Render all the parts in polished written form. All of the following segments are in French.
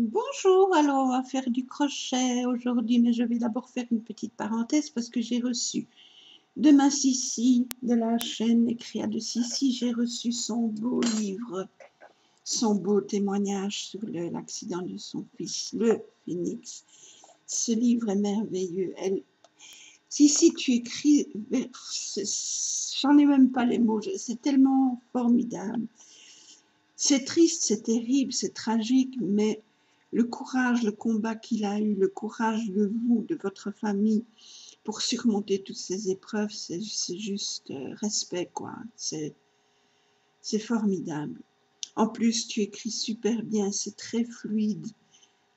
Bonjour, alors on va faire du crochet aujourd'hui, mais je vais d'abord faire une petite parenthèse parce que j'ai reçu de ma Sissi, de la chaîne Écria de Sissi, j'ai reçu son beau livre, son beau témoignage sur l'accident de son fils, le Phénix. Ce livre est merveilleux. Sissi, tu écris, j'en ai même pas les mots, c'est tellement formidable. C'est triste, c'est terrible, c'est tragique, mais le courage, le combat qu'il a eu, le courage de vous, de votre famille, pour surmonter toutes ces épreuves, c'est juste respect, quoi. C'est formidable. En plus, tu écris super bien, c'est très fluide.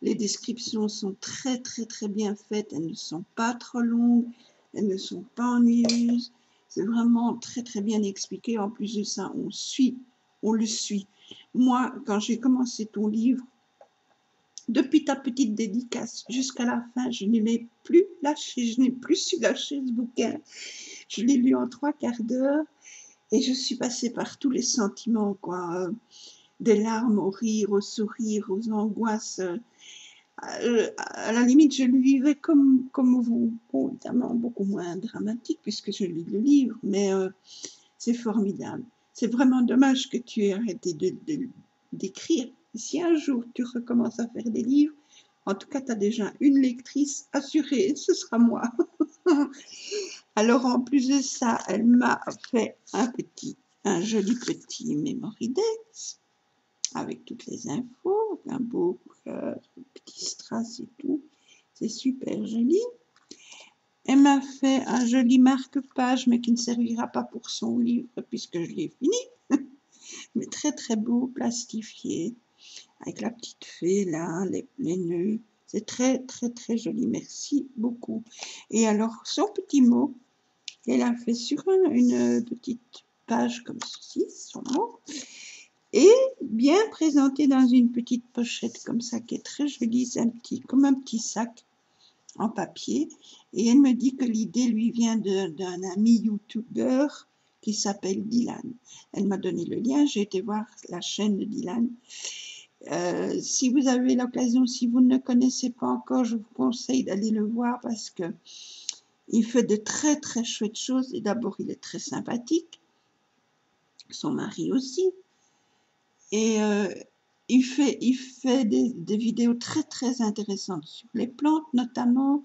Les descriptions sont très, très, très bien faites. Elles ne sont pas trop longues, elles ne sont pas ennuyeuses. C'est vraiment très, très bien expliqué. En plus de ça, on le suit. Moi, quand j'ai commencé ton livre, depuis ta petite dédicace jusqu'à la fin, je ne l'ai plus lâché, je n'ai plus su lâcher ce bouquin. Je l'ai lu en 3/4 d'heure et je suis passée par tous les sentiments, quoi. Des larmes au rire, au sourire, aux angoisses. À la limite, je le vivais comme vous. Bon, évidemment, beaucoup moins dramatique puisque je lis le livre, mais c'est formidable. C'est vraiment dommage que tu aies arrêté d'écrire. Si un jour tu recommences à faire des livres, en tout cas, tu as déjà une lectrice assurée, ce sera moi. Alors, en plus de ça, elle m'a fait un joli petit memory desk avec toutes les infos, un beau petit strass et tout. C'est super joli. Elle m'a fait un joli marque-page, mais qui ne servira pas pour son livre puisque je l'ai fini. Mais très très beau, plastifié, avec la petite fée là, les nœuds. C'est très très très joli, merci beaucoup. Et alors, son petit mot, elle a fait sur une petite page comme ceci, son mot, et bien présenté dans une petite pochette comme ça, qui est très jolie, c'est comme un petit sac en papier. Et elle me dit que l'idée lui vient d'un ami YouTuber qui s'appelle Dylan. Elle m'a donné le lien, j'ai été voir la chaîne de Dylan. Si vous avez l'occasion, si vous ne le connaissez pas encore, je vous conseille d'aller le voir parce que il fait de très très chouettes choses. Et d'abord, il est très sympathique, son mari aussi. Et il fait des vidéos très très intéressantes sur les plantes notamment,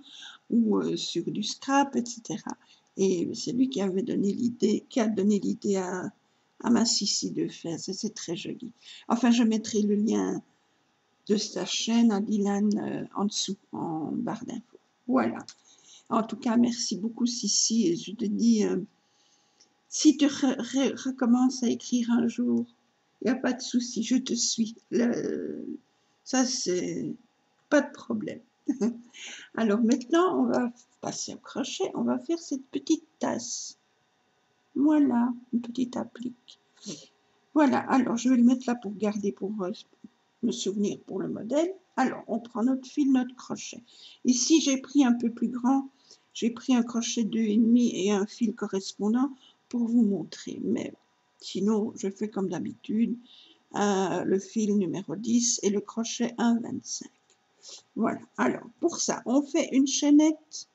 ou sur du scrap, etc. Et c'est lui qui avait donné l'idée, qui a donné l'idée à ma Sissi de faire ça. C'est très joli. Enfin, je mettrai le lien de sa chaîne à Dylan en dessous, en barre d'infos. Voilà. En tout cas, merci beaucoup Sissi. Et je te dis, si tu recommences à écrire un jour, il n'y a pas de souci, je te suis. Ça, c'est pas de problème. Alors maintenant, on va passer au crochet. On va faire cette petite tasse. Voilà, une petite applique. Voilà, alors je vais le mettre là pour garder, pour me souvenir pour le modèle. Alors, on prend notre fil, notre crochet. Ici, j'ai pris un peu plus grand. J'ai pris un crochet 2,5 et un fil correspondant pour vous montrer. Mais sinon, je fais comme d'habitude. Le fil numéro 10 et le crochet 1,25. Voilà. Alors, pour ça, on fait une chaînette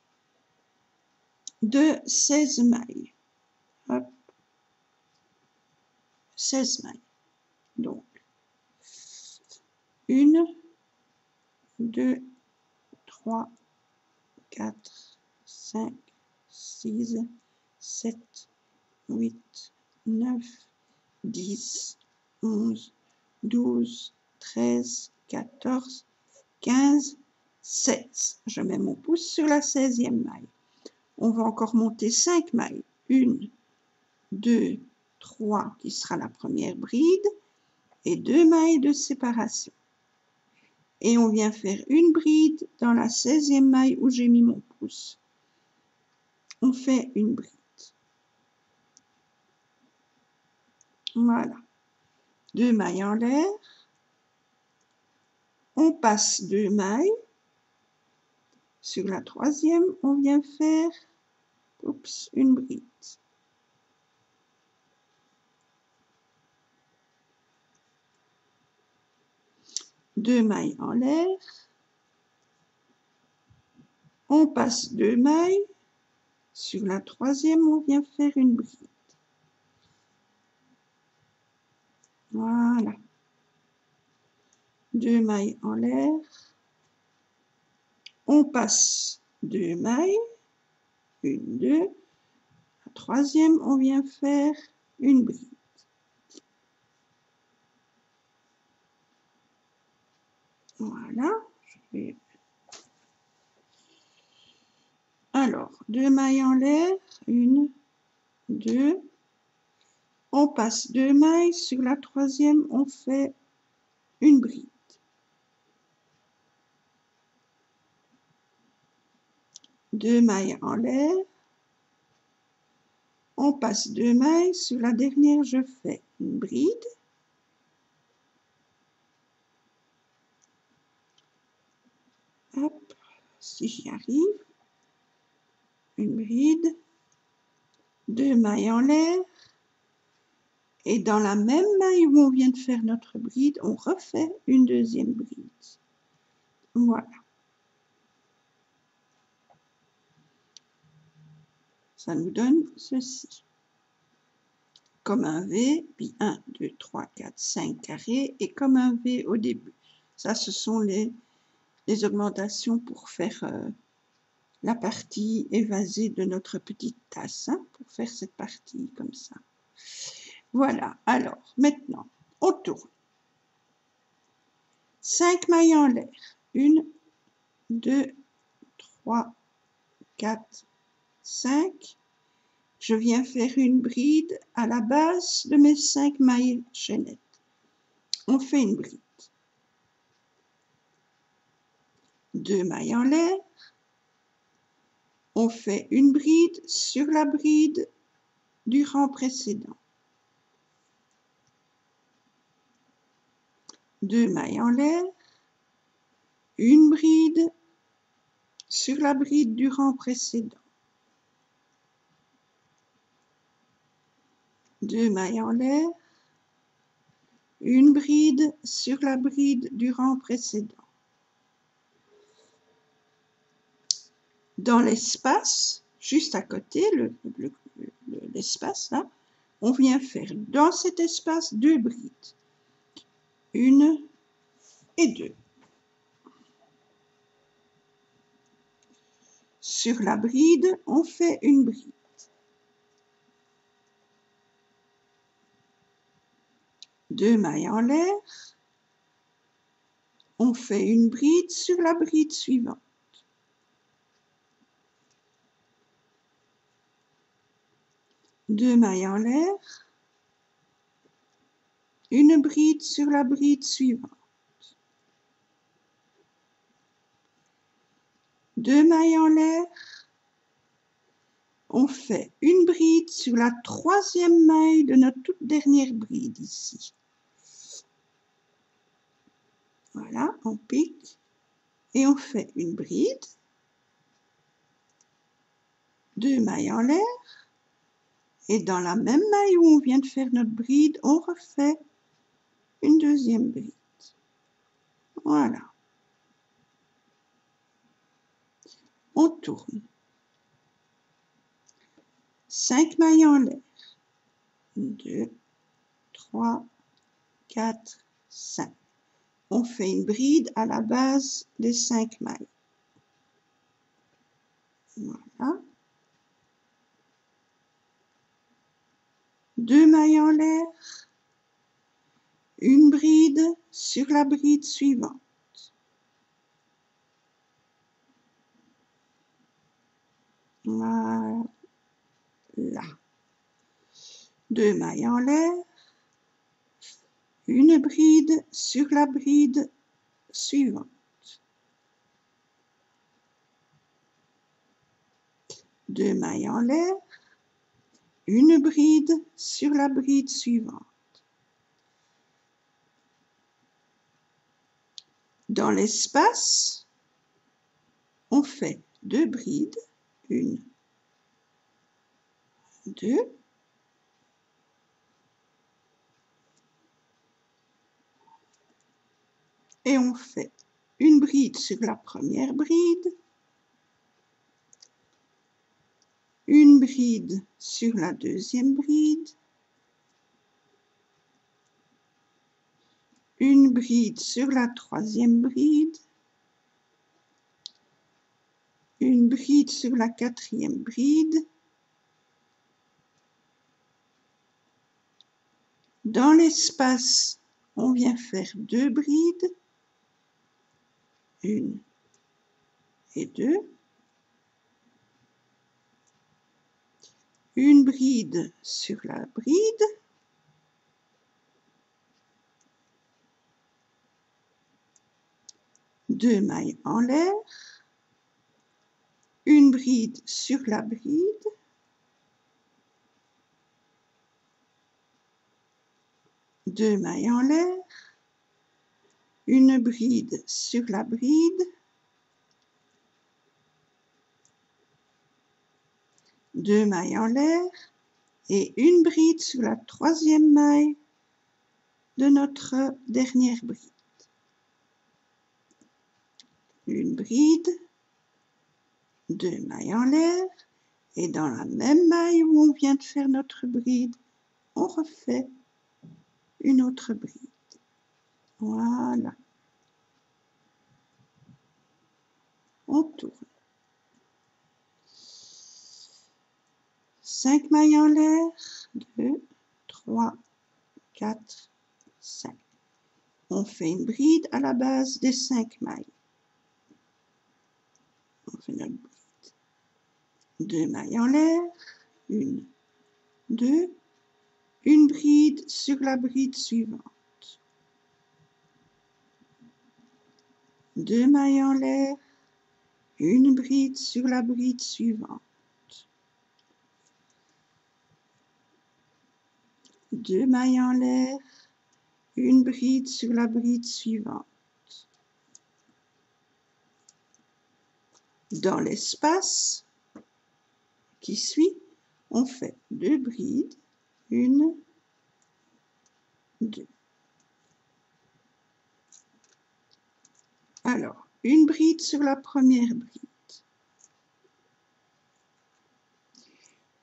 de 16 mailles. Hop. 16 mailles. Donc, 1, 2, 3, 4, 5, 6, 7, 8, 9, 10, 11, 12, 13, 14, 15, 16. Je mets mon pouce sur la 16e maille. On va encore monter 5 mailles. 1, 2, 3, qui sera la première bride, et 2 mailles de séparation. Et on vient faire une bride dans la 16e maille où j'ai mis mon pouce. On fait une bride. Voilà. 2 mailles en l'air. On passe 2 mailles. Sur la 3e, on vient faire une bride. 2 mailles en l'air, on passe 2 mailles, sur la troisième on vient faire une bride. Voilà. 2 mailles en l'air, on passe 2 mailles, 1, 2, la troisième on vient faire une bride. Voilà. Alors, 2 mailles en l'air, 1, 2, on passe 2 mailles, sur la troisième on fait une bride. 2 mailles en l'air, on passe 2 mailles, sur la dernière je fais une bride. Hop, si j'y arrive, une bride, 2 mailles en l'air, et dans la même maille où on vient de faire notre bride, on refait une deuxième bride. Voilà. Ça nous donne ceci. Comme un V, puis 1, 2, 3, 4, 5 carrés, et comme un V au début. Ça, ce sont les augmentations pour faire la partie évasée de notre petite tasse, hein, pour faire cette partie comme ça. Voilà, alors, maintenant, on tourne. 5 mailles en l'air. 1, 2, 3, 4, 5. Je viens faire une bride à la base de mes 5 mailles chaînettes. On fait une bride. 2 mailles en l'air. On fait une bride sur la bride du rang précédent. 2 mailles en l'air. Une bride sur la bride du rang précédent. 2 mailles en l'air. Une bride sur la bride du rang précédent. Dans l'espace, juste à côté, l'espace là, on vient faire dans cet espace 2 brides. 1 et 2. Sur la bride, on fait une bride. 2 mailles en l'air. On fait une bride sur la bride suivante. 2 mailles en l'air. Une bride sur la bride suivante. 2 mailles en l'air. On fait une bride sur la troisième maille de notre toute dernière bride ici. Voilà, on pique et on fait une bride. 2 mailles en l'air. Et dans la même maille où on vient de faire notre bride, on refait une deuxième bride. Voilà. On tourne. 5 mailles en l'air. 2, 3, 4, 5. On fait une bride à la base des 5 mailles. Voilà. 2 mailles en l'air. Une bride sur la bride suivante. Voilà. 2 mailles en l'air. Une bride sur la bride suivante. 2 mailles en l'air. Une bride sur la bride suivante. Dans l'espace, on fait 2 brides, 1, 2, et on fait une bride sur la première bride, une bride sur la deuxième bride, une bride sur la troisième bride, une bride sur la quatrième bride. Dans l'espace, on vient faire deux brides, une et deux, une bride sur la bride, deux mailles en l'air, une bride sur la bride, deux mailles en l'air, une bride sur la bride, deux mailles en l'air et une bride sur la troisième maille de notre dernière bride. Une bride, deux mailles en l'air et dans la même maille où on vient de faire notre bride, on refait une autre bride. Voilà. On tourne. 5 mailles en l'air, 2, 3, 4, 5. On fait une bride à la base des 5 mailles. On fait notre bride. 2 mailles en l'air, 1, 2, une bride sur la bride suivante. 2 mailles en l'air, une bride sur la bride suivante. 2 mailles en l'air, une bride sur la bride suivante. Dans l'espace qui suit, on fait 2 brides, 1, 2. Alors, une bride sur la première bride,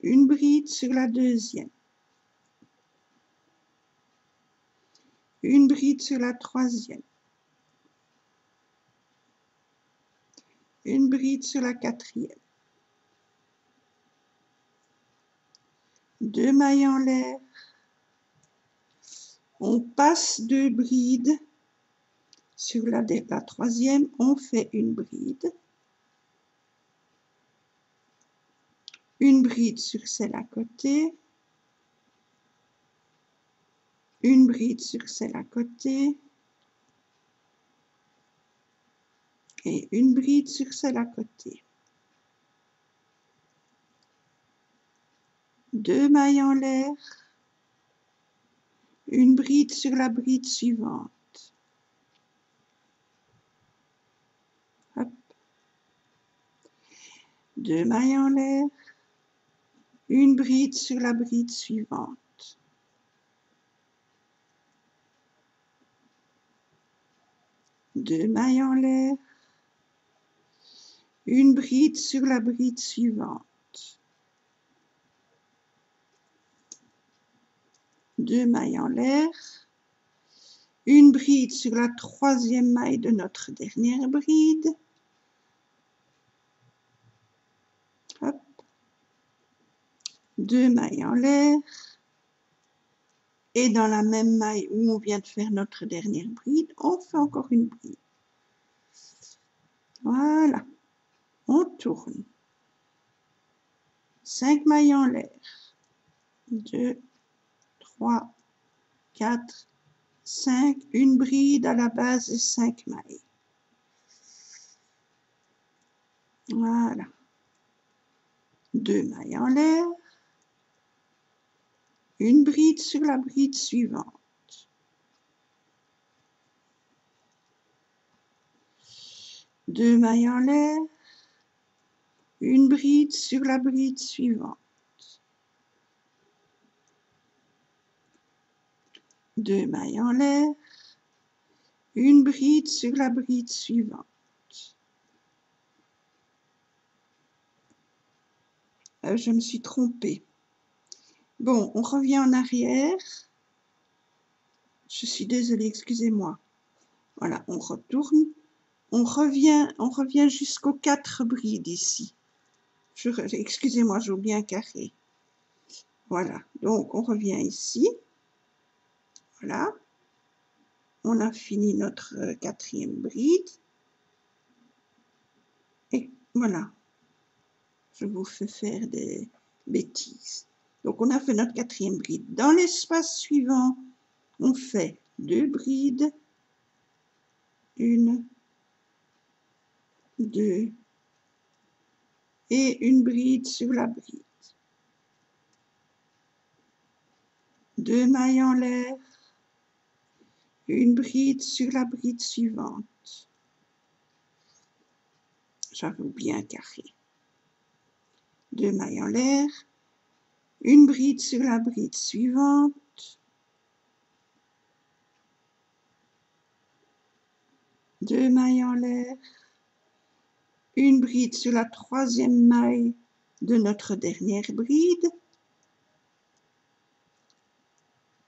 une bride sur la deuxième, une bride sur la troisième, une bride sur la quatrième, 2 mailles en l'air, on passe 2 brides, sur la troisième, on fait une bride sur celle à côté, une bride sur celle à côté, et une bride sur celle à côté. 2 mailles en l'air, une bride sur la bride suivante. Hop. 2 mailles en l'air, une bride sur la bride suivante. Deux mailles en l'air, une bride sur la bride suivante. 2 mailles en l'air, une bride sur la troisième maille de notre dernière bride. Hop. 2 mailles en l'air, et dans la même maille où on vient de faire notre dernière bride, on fait encore une bride. Voilà, on tourne. 5 mailles en l'air, 2, 3, 4, 5, une bride à la base des 5 mailles. Voilà. 2 mailles en l'air, une bride sur la bride suivante. 2 mailles en l'air, une bride sur la bride suivante. 2 mailles en l'air, une bride sur la bride suivante. Je me suis trompée. Bon, on revient en arrière. Je suis désolée, excusez-moi. Voilà, on retourne. On revient jusqu'aux 4 brides ici. Excusez-moi, j'ai oublié un carré. Voilà, donc on revient ici. Voilà. On a fini notre 4e bride. Et voilà. Je vous fais faire des bêtises. Donc on a fait notre 4e bride. Dans l'espace suivant, on fait 2 brides. 1, 2 et une bride sur la bride. 2 mailles en l'air, une bride sur la bride suivante. J'avais oublié un carré. 2 mailles en l'air, une bride sur la bride suivante. 2 mailles en l'air, une bride sur la 3e maille de notre dernière bride.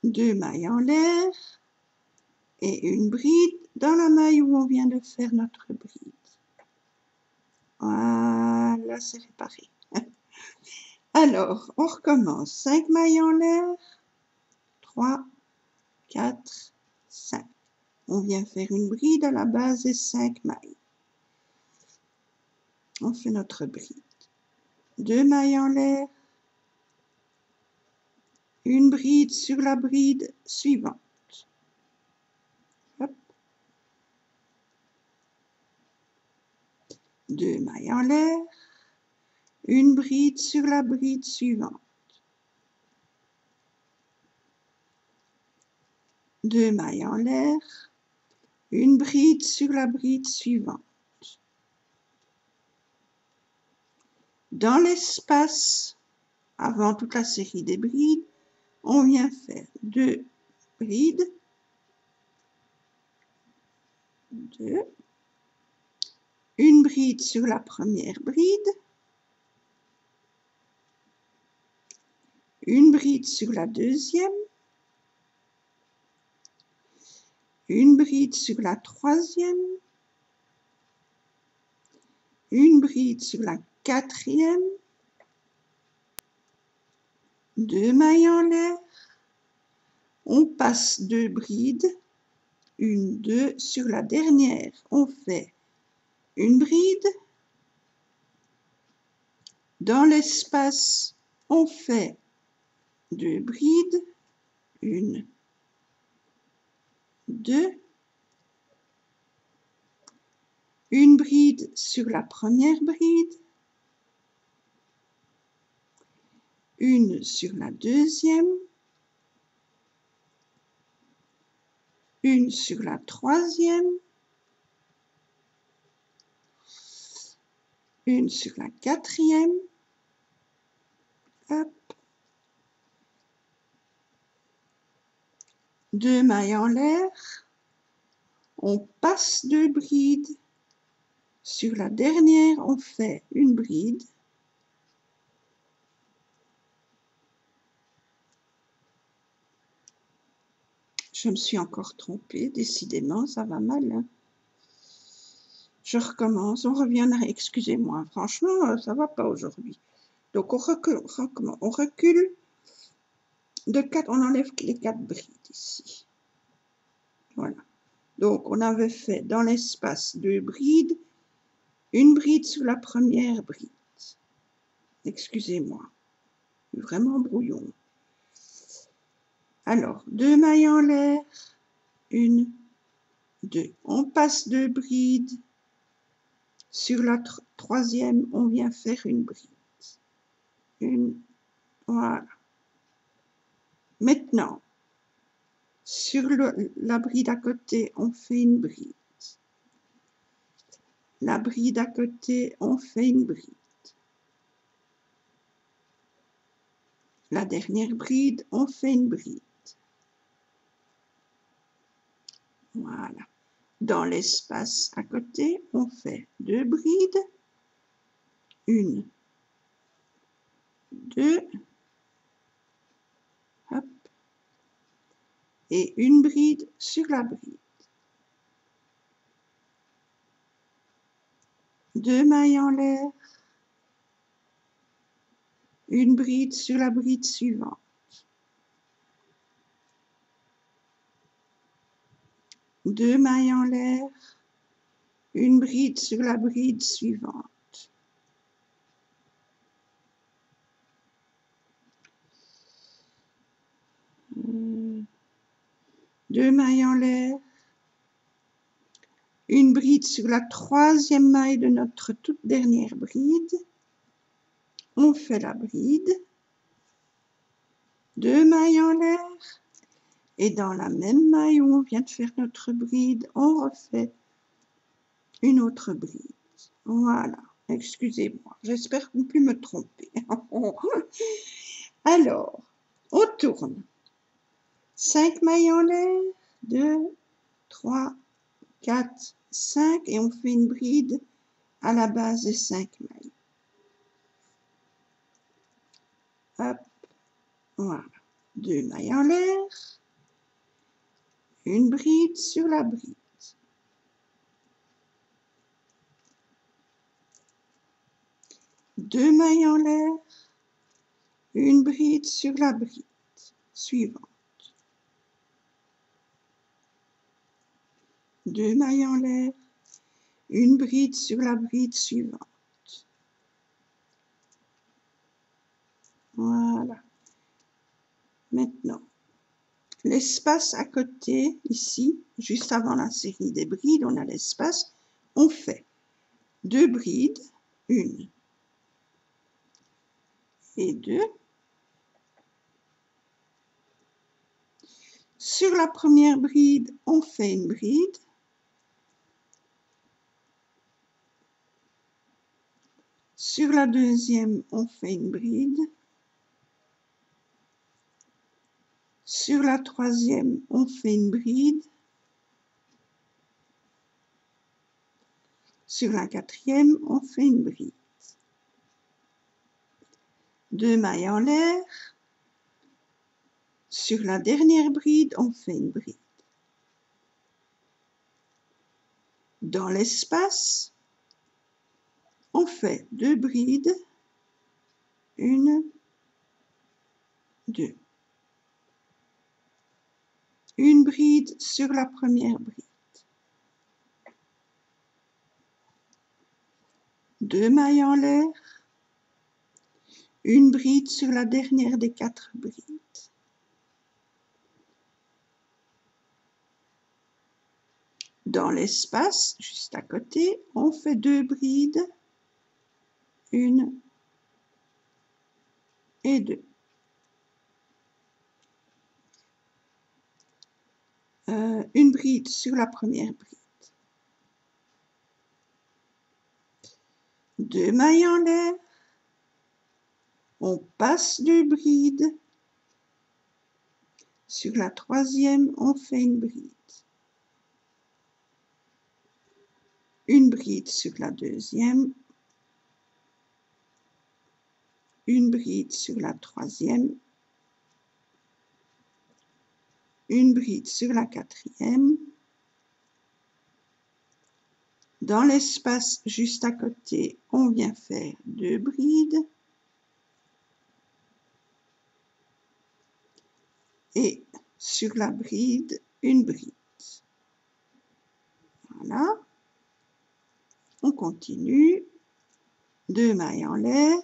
2 mailles en l'air et une bride dans la maille où on vient de faire notre bride. Voilà, c'est réparé. Alors, on recommence. 5 mailles en l'air. 3, 4, 5. On vient faire une bride à la base des 5 mailles. On fait notre bride. 2 mailles en l'air. Une bride sur la bride suivante. Hop. 2 mailles en l'air. Une bride sur la bride suivante. 2 mailles en l'air. Une bride sur la bride suivante. Dans l'espace, avant toute la série des brides, on vient faire 2 brides. 2. Une bride sur la première bride. Une bride sur la deuxième. Une bride sur la troisième. Une bride sur la quatrième. 2 mailles en l'air. On passe 2 brides. 1, 2 sur la dernière. On fait une bride. Dans l'espace, on fait 2 brides. 1, 2. Une bride sur la première bride. Une sur la deuxième. Une sur la troisième. Une sur la quatrième. Hop. 2 mailles en l'air. On passe 2 brides. Sur la dernière, on fait une bride. Je me suis encore trompée, décidément, ça va mal. Hein. Je recommence, on revient en arrière. Excusez-moi, franchement, ça va pas aujourd'hui. Donc, on recule de 4, on enlève les 4 brides ici. Voilà. Donc, on avait fait dans l'espace 2 brides, une bride sur la première bride. Excusez-moi, vraiment brouillon. Alors, 2 mailles en l'air, 1, 2. On passe 2 brides. Sur la troisième, on vient faire une bride. Voilà. Maintenant, sur la bride à côté, on fait une bride. La bride à côté, on fait une bride. La dernière bride, on fait une bride. Voilà. Dans l'espace à côté, on fait 2 brides, 1, 2, hop, et une bride sur la bride. 2 mailles en l'air, une bride sur la bride suivante. 2 mailles en l'air, une bride sur la bride suivante. 2 mailles en l'air, une bride sur la 3e maille de notre toute dernière bride. On fait la bride, 2 mailles en l'air, et dans la même maille où on vient de faire notre bride, on refait une autre bride. Voilà, excusez-moi, j'espère ne plus me tromper. Alors, on tourne. 5 mailles en l'air, 2, 3, 4, 5, et on fait une bride à la base des 5 mailles. Hop, voilà. 2 mailles en l'air, une bride sur la bride. 2 mailles en l'air, une bride sur la bride suivante. 2 mailles en l'air, une bride sur la bride suivante. Voilà. Maintenant, l'espace à côté, ici, juste avant la série des brides, on a l'espace. On fait 2 brides, 1 et 2. Sur la première bride, on fait une bride. Sur la deuxième, on fait une bride. Sur la troisième, on fait une bride. Sur la quatrième, on fait une bride. 2 mailles en l'air. Sur la dernière bride, on fait une bride. Dans l'espace, on fait 2 brides, 1, 2. Une bride sur la première bride. 2 mailles en l'air. Une bride sur la dernière des 4 brides. Dans l'espace, juste à côté, on fait 2 brides, 1 et 2. Une bride sur la première bride. 2 mailles en l'air. On passe 2 brides. Sur la troisième, on fait une bride. Une bride sur la deuxième. Une bride sur la troisième. Une bride sur la quatrième. Dans l'espace juste à côté, on vient faire 2 brides. Et sur la bride, une bride. Voilà. On continue. 2 mailles en l'air.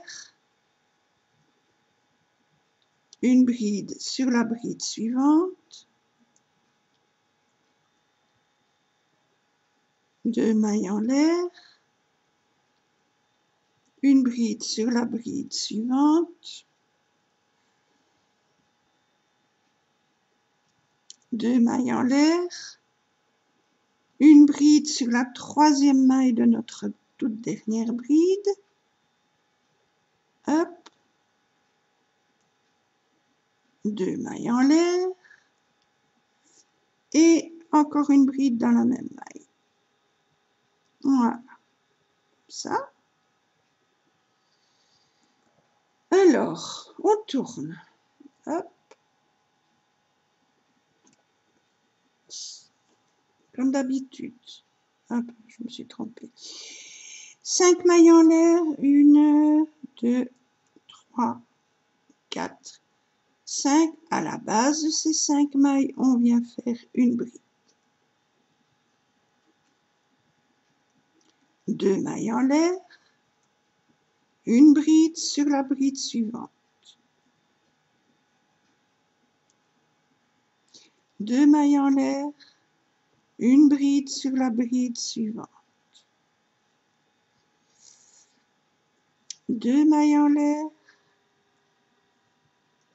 Une bride sur la bride suivante. 2 mailles en l'air. Une bride sur la bride suivante. 2 mailles en l'air. Une bride sur la troisième maille de notre toute dernière bride. Hop. 2 mailles en l'air. Et encore une bride dans la même maille. Voilà, ça. Alors, on tourne. Hop. Comme d'habitude. Hop, je me suis trompée. 5 mailles en l'air. 1, 2, 3, 4, 5. À la base de ces 5 mailles, on vient faire une bride. 2 mailles en l'air. Une bride sur la bride suivante. 2 mailles en l'air. Une bride sur la bride suivante. 2 mailles en l'air.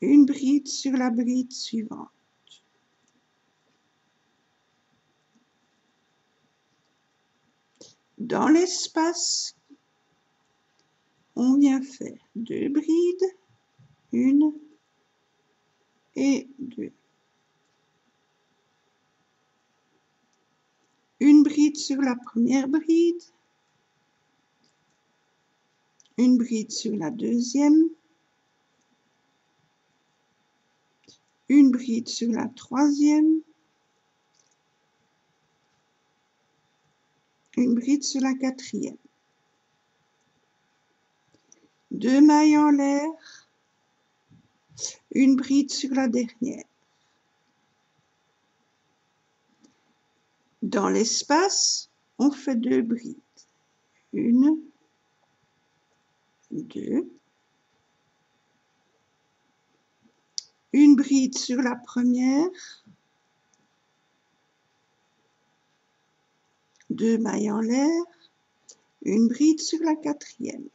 Une bride sur la bride suivante. Dans l'espace, on vient faire 2 brides, 1 et 2. Une bride sur la première bride, une bride sur la deuxième, une bride sur la troisième, une bride sur la quatrième. 2 mailles en l'air, une bride sur la dernière. Dans l'espace, on fait 2 brides. 1, 2. Une bride sur la première. 2 mailles en l'air. Une bride sur la quatrième.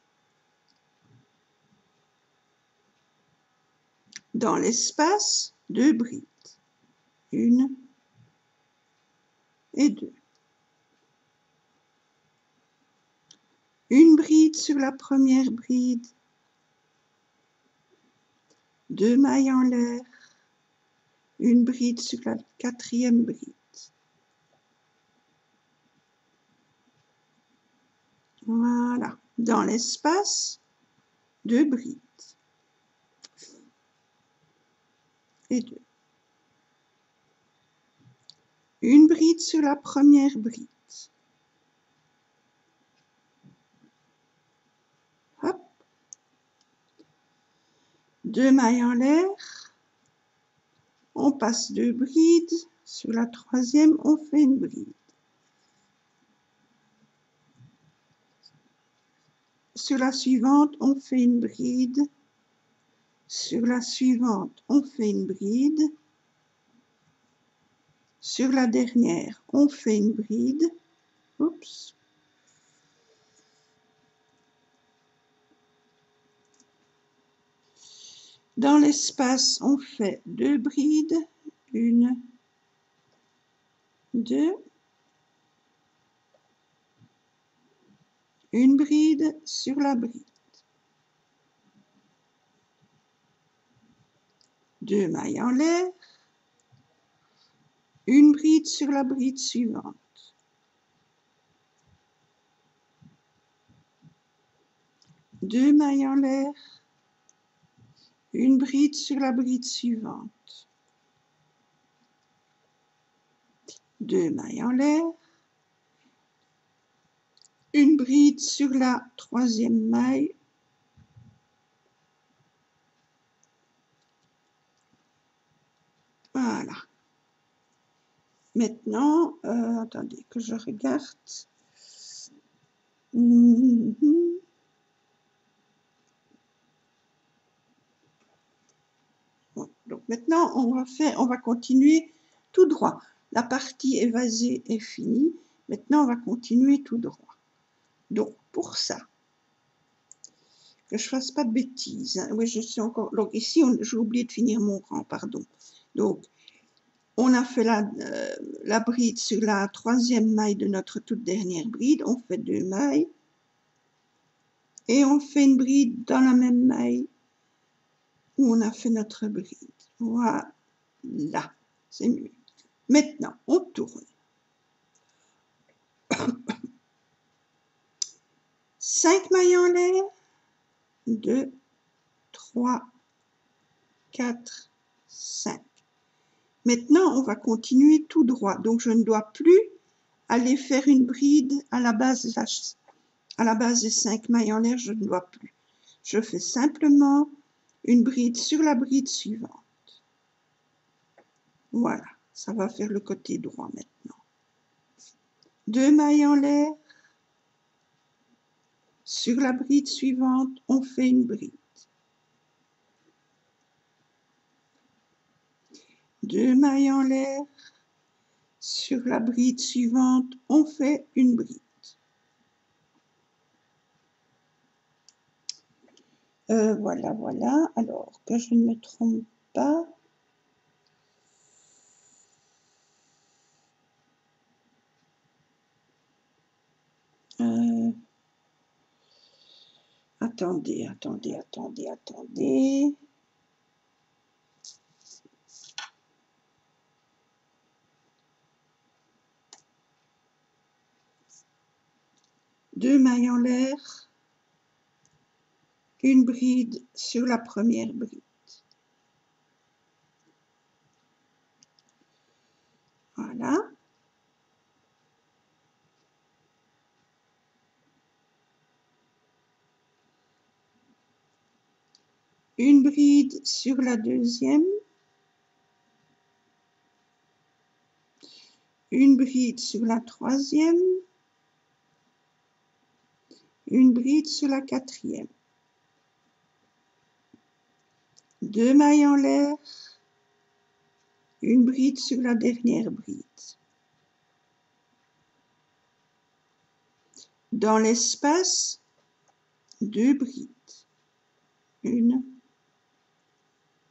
Dans l'espace, 2 brides. 1 et 2. Une bride sur la première bride. 2 mailles en l'air. Une bride sur la quatrième bride. Voilà. Dans l'espace, 2 brides. Et 2. Une bride sur la première bride. Hop. 2 mailles en l'air. On passe 2 brides. Sur la troisième, on fait une bride. Sur la suivante, on fait une bride. Sur la suivante, on fait une bride. Sur la dernière, on fait une bride. Oups. Dans l'espace, on fait 2 brides. 1, 2. Une bride sur la bride. 2 mailles en l'air. Une bride sur la bride suivante. Deux mailles en l'air. Une bride sur la bride suivante. 2 mailles en l'air. Une bride sur la troisième maille. Voilà. Maintenant, attendez que je regarde. Bon, donc maintenant, on va continuer tout droit. La partie évasée est finie. Maintenant, on va continuer tout droit. Donc, pour ça, que je ne fasse pas de bêtises. Hein. Oui, je suis encore... Donc, ici, j'ai oublié de finir mon rang, pardon. Donc, on a fait la bride sur la troisième maille de notre toute dernière bride. On fait 2 mailles. Et on fait une bride dans la même maille où on a fait notre bride. Voilà. C'est mieux. Maintenant, on tourne. 5 mailles en l'air, 2, 3, 4, 5. Maintenant, on va continuer tout droit. Donc, je ne dois plus aller faire une bride à la base des 5 mailles en l'air, je ne dois plus. Je fais simplement une bride sur la bride suivante. Voilà, ça va faire le côté droit maintenant. 2 mailles en l'air. Sur la bride suivante, on fait une bride. 2 mailles en l'air. Sur la bride suivante, on fait une bride. Voilà, voilà. Alors, que je ne me trompe pas. Attendez. Deux mailles en l'air, une bride sur la première bride. Voilà. Une bride sur la deuxième. Une bride sur la troisième. Une bride sur la quatrième. Deux mailles en l'air. Une bride sur la dernière bride. Dans l'espace, deux brides. Une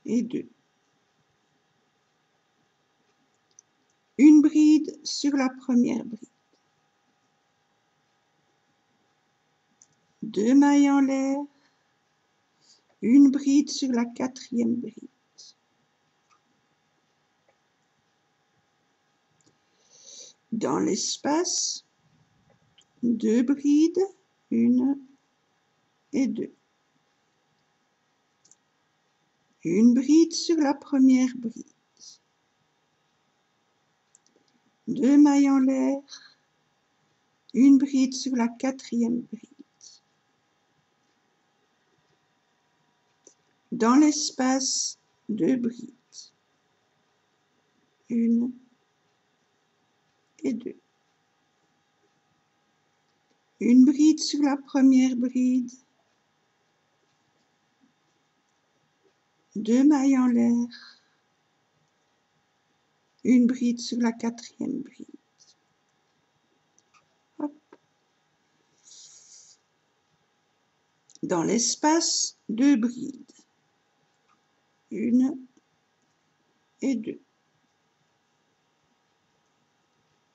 et deux. Une bride sur la première bride. Deux mailles en l'air. Une bride sur la quatrième bride. Dans l'espace, deux brides, une et deux. Une bride sur la première bride. Deux mailles en l'air. Une bride sur la quatrième bride. Dans l'espace, deux brides. Une et deux. Une bride sur la première bride. Deux mailles en l'air. Une bride sur la quatrième bride. Hop. Dans l'espace, deux brides. Une et deux.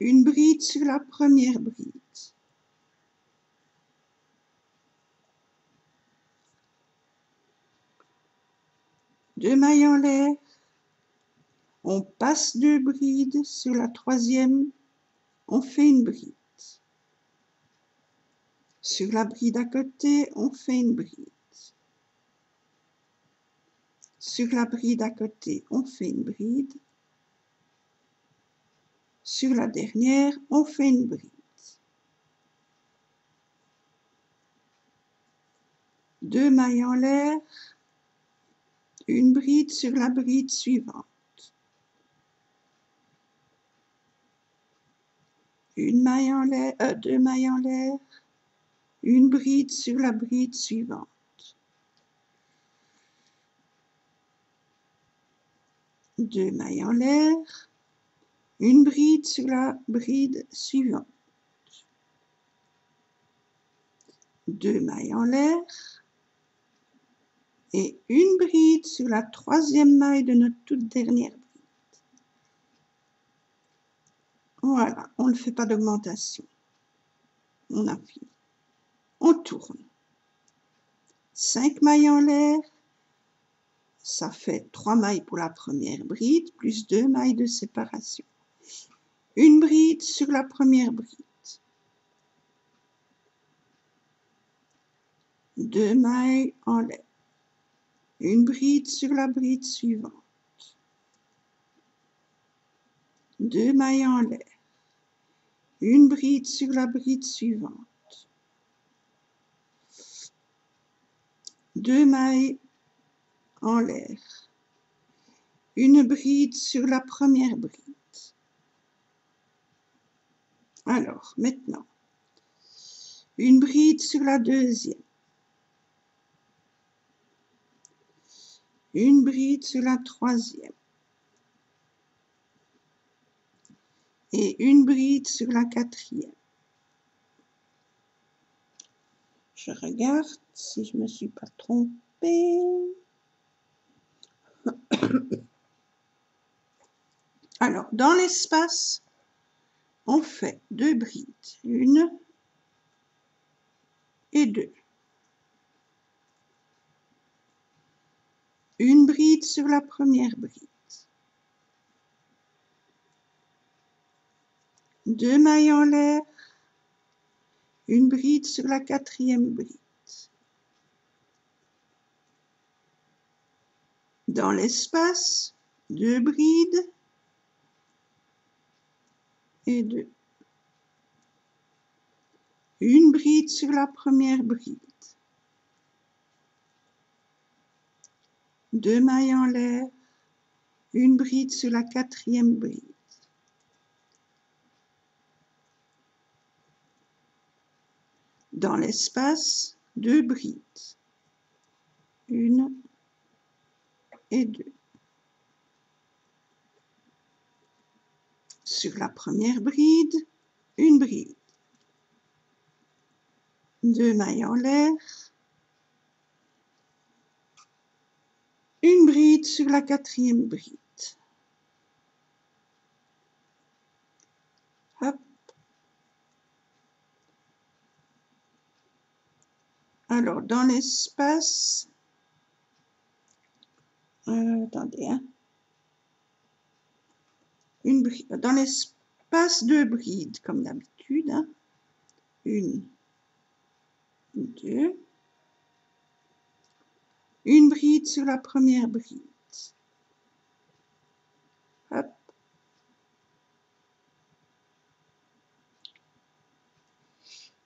Une bride sur la première bride. Deux mailles en l'air. On passe deux brides sur la troisième. On fait une bride. Sur la bride à côté, on fait une bride. Sur la bride à côté, on fait une bride. Sur la dernière, on fait une bride. Deux mailles en l'air. Une bride sur la bride suivante. Une maille en l'air, deux mailles en l'air. Une bride sur la bride suivante. Deux mailles en l'air. Une bride sur la bride suivante. Deux mailles en l'air. Et une bride sur la troisième maille de notre toute dernière bride. Voilà, on ne fait pas d'augmentation. On a fini. On tourne. 5 mailles en l'air. Ça fait 3 mailles pour la première bride, plus 2 mailles de séparation. Une bride sur la première bride. 2 mailles en l'air, une bride sur la bride suivante, 2 mailles en l'air, une bride sur la bride suivante, 2 mailles en l'air, une bride sur la première bride. Alors, maintenant, une bride sur la deuxième, une bride sur la troisième et une bride sur la quatrième. Je regarde si je ne me suis pas trompée. Alors, dans l'espace, on fait 2 brides, 1 et 2. Une bride sur la première bride, 2 mailles en l'air, une bride sur la quatrième bride. Dans l'espace, 2 brides et 2. Une bride sur la première bride, 2 mailles en l'air, une bride sur la quatrième bride. Dans l'espace, 2 brides, 1 et 2. Sur la première bride, une bride, 2 mailles en l'air, une bride sur la quatrième bride. Hop. Alors, dans l'espace, attendez, hein. Dans l'espace, 2 brides, comme d'habitude, hein. 1, 2. Une bride sur la première bride. Hop.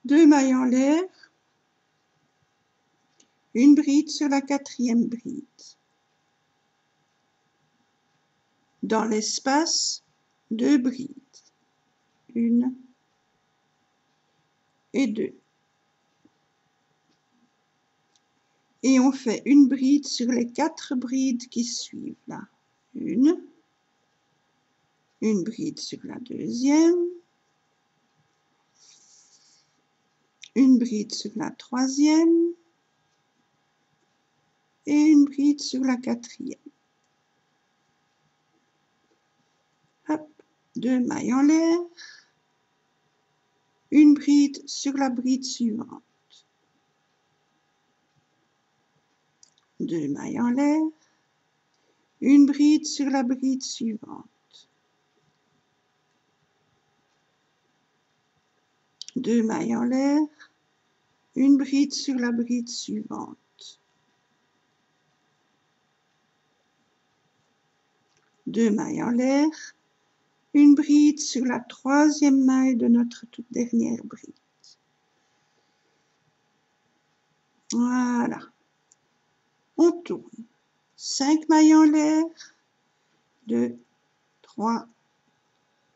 Deux mailles en l'air. Une bride sur la quatrième bride. Dans l'espace, 2 brides. 1 et 2. Et on fait une bride sur les 4 brides qui suivent là. Une bride sur la deuxième, une bride sur la troisième et une bride sur la quatrième. Hop, 2 mailles en l'air, une bride sur la bride suivante. 2 mailles en l'air, une bride sur la bride suivante. 2 mailles en l'air, une bride sur la bride suivante. 2 mailles en l'air, une bride sur la troisième maille de notre toute dernière bride. Voilà. On tourne. 5 mailles en l'air, 2, 3,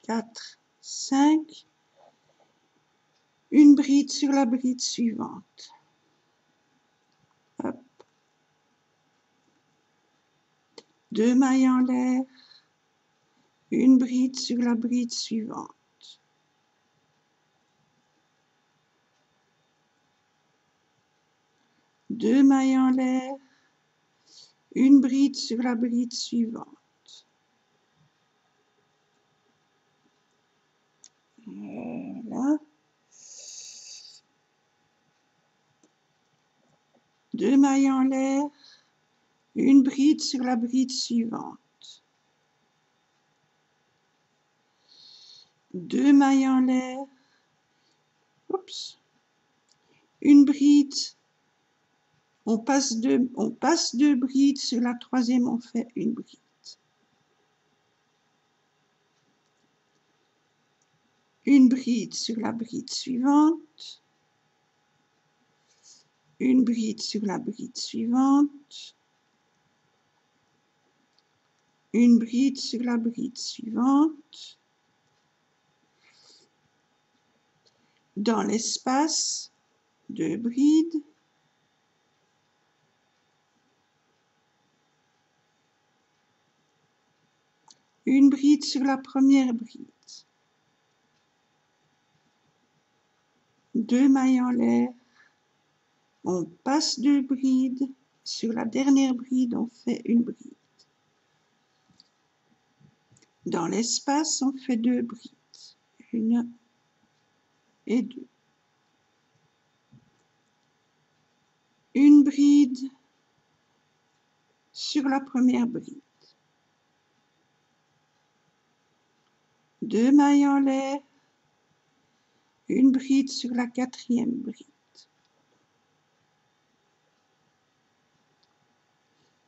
4, 5. Une bride sur la bride suivante. Hop. 2 mailles en l'air, une bride sur la bride suivante. Deux mailles en l'air, une bride sur la bride suivante. Voilà. 2 mailles en l'air, une bride sur la bride suivante. 2 mailles en l'air, oups, une bride On passe deux brides, sur la troisième, on fait une bride. Une bride sur la bride suivante. Une bride sur la bride suivante. Une bride sur la bride suivante. Dans l'espace, deux brides. Une bride sur la première bride. Deux mailles en l'air. On passe deux brides. Sur la dernière bride, on fait une bride. Dans l'espace, on fait deux brides. Une et deux. Une bride sur la première bride. Deux mailles en l'air. Une bride sur la quatrième bride.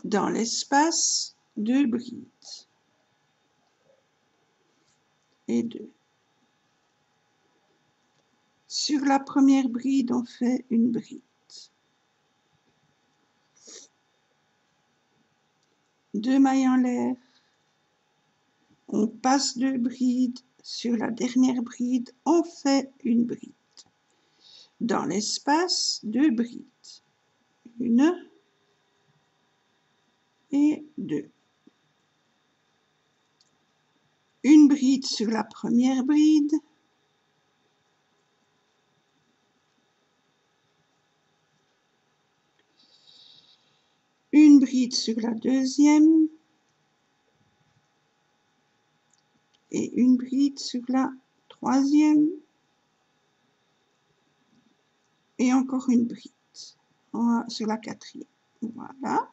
Dans l'espace, deux brides. Et deux. Sur la première bride, on fait une bride. Deux mailles en l'air. On passe deux brides. Sur la dernière bride, on fait une bride. Dans l'espace, deux brides. Une et deux. Une bride sur la première bride. Une bride sur la deuxième. Et une bride sur la troisième. Et encore une bride sur la quatrième. Voilà.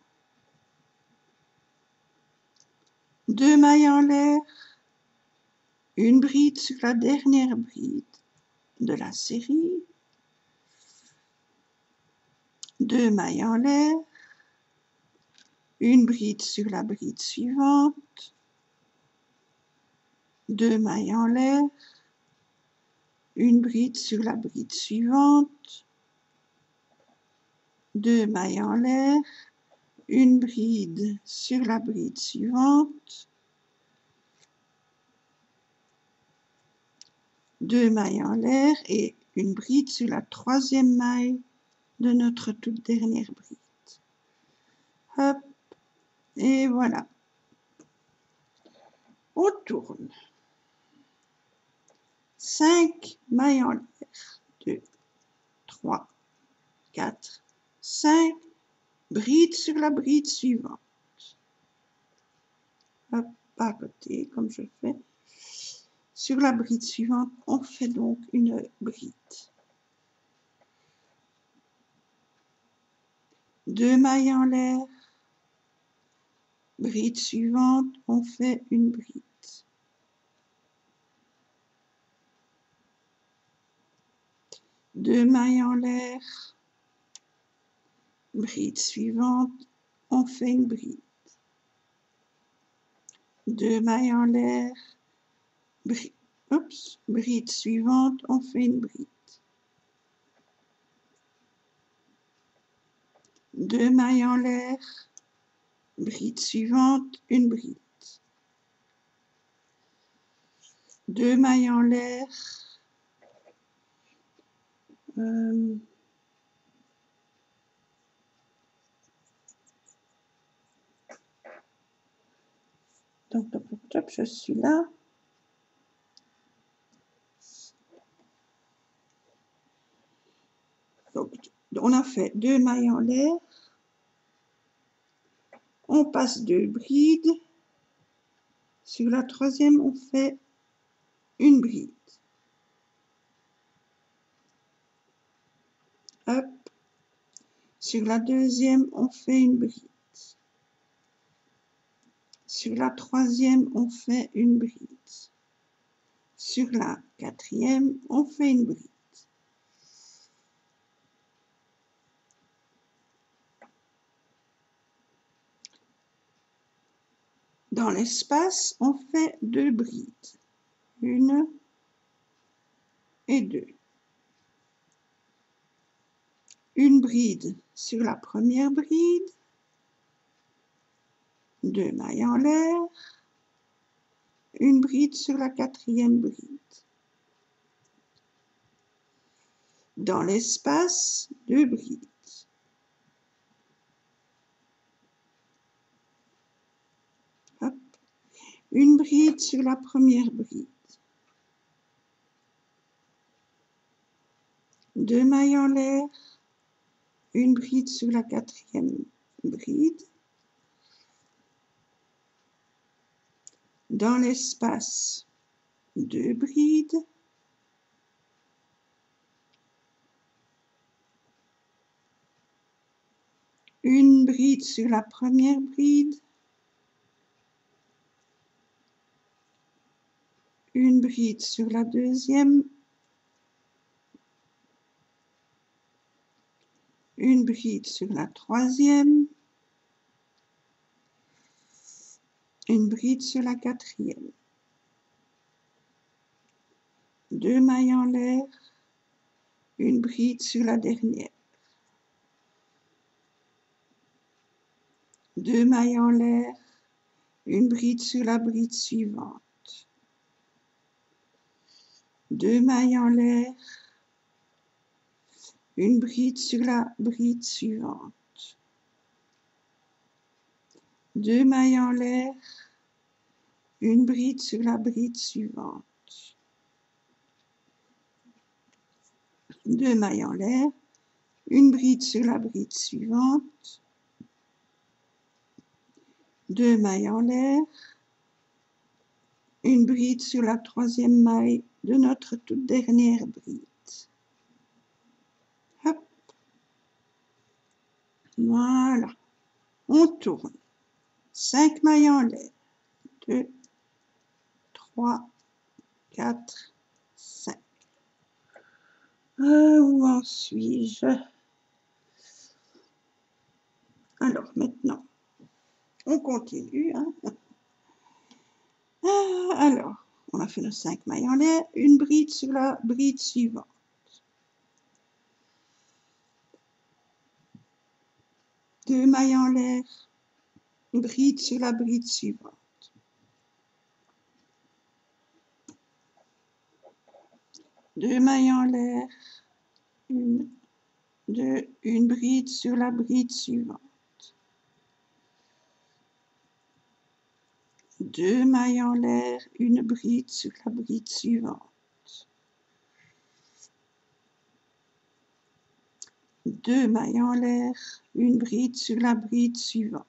Deux mailles en l'air. Une bride sur la dernière bride de la série. Deux mailles en l'air. Une bride sur la bride suivante. Deux mailles en l'air. Une bride sur la bride suivante. Deux mailles en l'air. Une bride sur la bride suivante. Deux mailles en l'air et une bride sur la troisième maille de notre toute dernière bride. Hop, et voilà. On tourne. 5 mailles en l'air. 2, 3, 4, 5. Bride sur la bride suivante. Hop, à côté, comme je fais. Sur la bride suivante, on fait donc une bride. Deux mailles en l'air. Bride suivante, on fait une bride. Deux mailles en l'air. Bride suivante, on fait une bride. Deux mailles en l'air. Bride suivante, on fait une bride. Deux mailles en l'air. Bride suivante, une bride. Deux mailles en l'air. Donc, je suis là. Donc, on a fait deux mailles en l'air. On passe deux brides. Sur la troisième, on fait une bride. Hop. Sur la deuxième, on fait une bride. Sur la troisième, on fait une bride. Sur la quatrième, on fait une bride. Dans l'espace, on fait 2 brides. 1 et 2. Une bride sur la première bride, 2 mailles en l'air, une bride sur la quatrième bride. Dans l'espace, 2 brides. Hop. Une bride sur la première bride. 2 mailles en l'air, une bride sur la quatrième bride. Dans l'espace, 2 brides. Une bride sur la première bride. Une bride sur la deuxième. Une bride sur la troisième. Une bride sur la quatrième. 2 mailles en l'air, une bride sur la dernière. 2 mailles en l'air, une bride sur la bride suivante. 2 mailles en l'air, une bride sur la bride suivante. 2 mailles en l'air, une bride sur la bride suivante. 2 mailles en l'air, une bride sur la bride suivante. 2 mailles en l'air, une bride sur la troisième maille de notre toute dernière bride. Hop. Voilà. On tourne. 5 mailles en l'air. 2, 3, 4, 5. Où en suis-je? Alors, maintenant, on continue. Hein. Alors, on a fait nos 5 mailles en l'air. Une bride sur la bride suivante. 2 mailles en l'air. Une bride sur la bride suivante. 2 mailles en l'air. Une bride sur la bride suivante. 2 mailles en l'air, une bride sur la bride suivante. 2 mailles en l'air, une bride sur la bride suivante.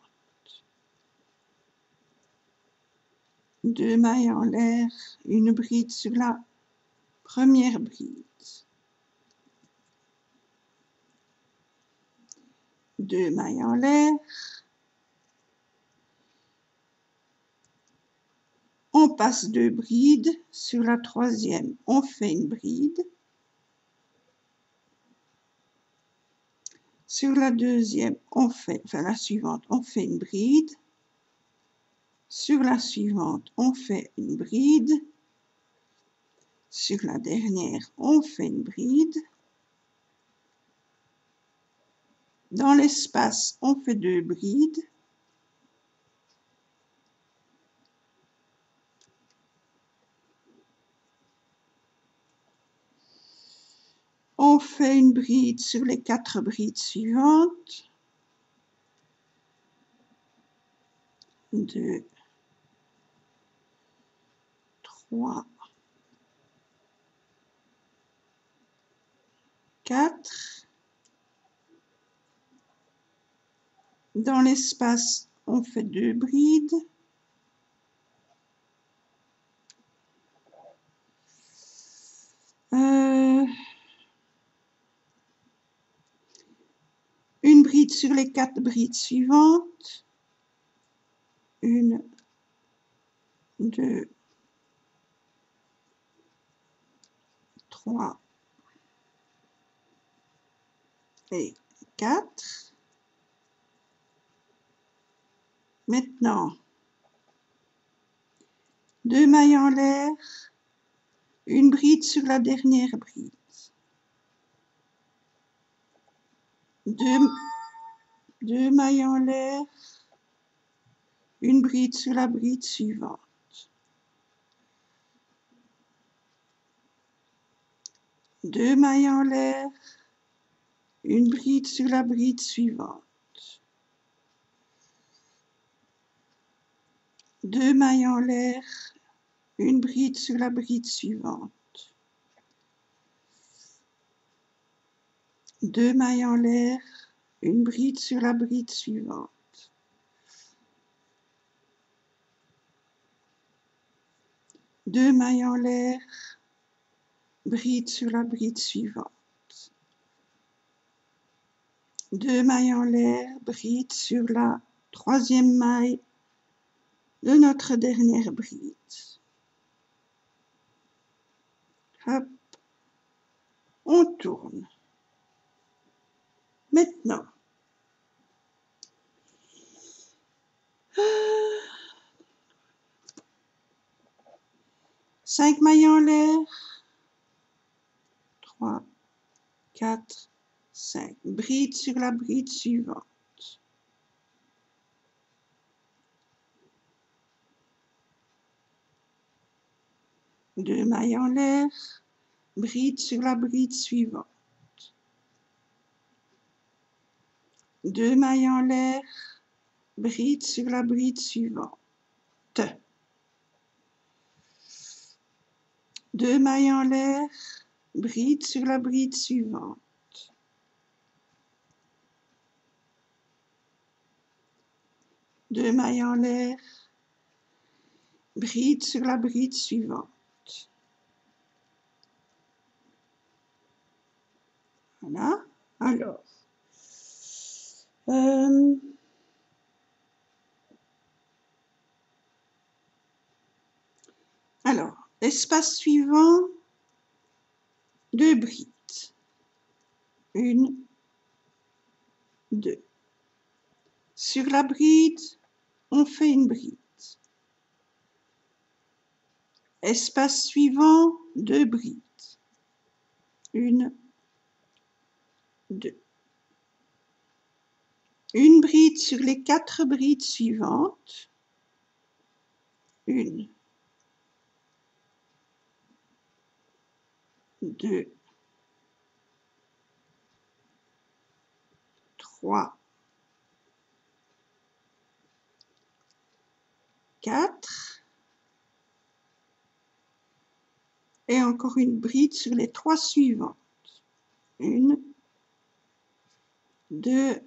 2 mailles en l'air, une bride sur la première bride. 2 mailles en l'air. On passe 2 brides sur la troisième. On fait une bride. Sur la deuxième, la suivante, on fait une bride. Sur la suivante, on fait une bride. Sur la dernière, on fait une bride. Dans l'espace, on fait 2 brides. On fait une bride sur les 4 brides suivantes. 2, 3, 4. Dans l'espace, on fait 2 brides. Une bride sur les 4 brides suivantes. 1, 2, 3 et 4. Maintenant, 2 mailles en l'air, une bride sur la dernière bride, 2 mailles en l'air, une bride sur la bride suivante, 2 mailles en l'air, une bride sur la bride suivante, 2 mailles en l'air, une bride sur la bride suivante, 2 mailles en l'air, une bride sur la bride suivante, 2 mailles en l'air, bride sur la bride suivante, 2 mailles en l'air, bride sur la troisième maille de notre dernière bride. Hop, on tourne. Maintenant, 5 mailles en l'air, 3, 4, 5, bride sur la bride suivante. 2 mailles en l'air, bride sur la bride suivante. 2 mailles en l'air, bride sur la bride suivante. 2 mailles en l'air, bride sur la bride suivante. 2 mailles en l'air, bride sur la bride suivante. Voilà. Alors, espace suivant, 2 brides. 1, 2. Sur la bride, on fait une bride. Espace suivant, 2 brides. 1, 2. Une bride sur les 4 brides suivantes. 1, 2, 3, 4. Et encore une bride sur les 3 suivantes. 1, 2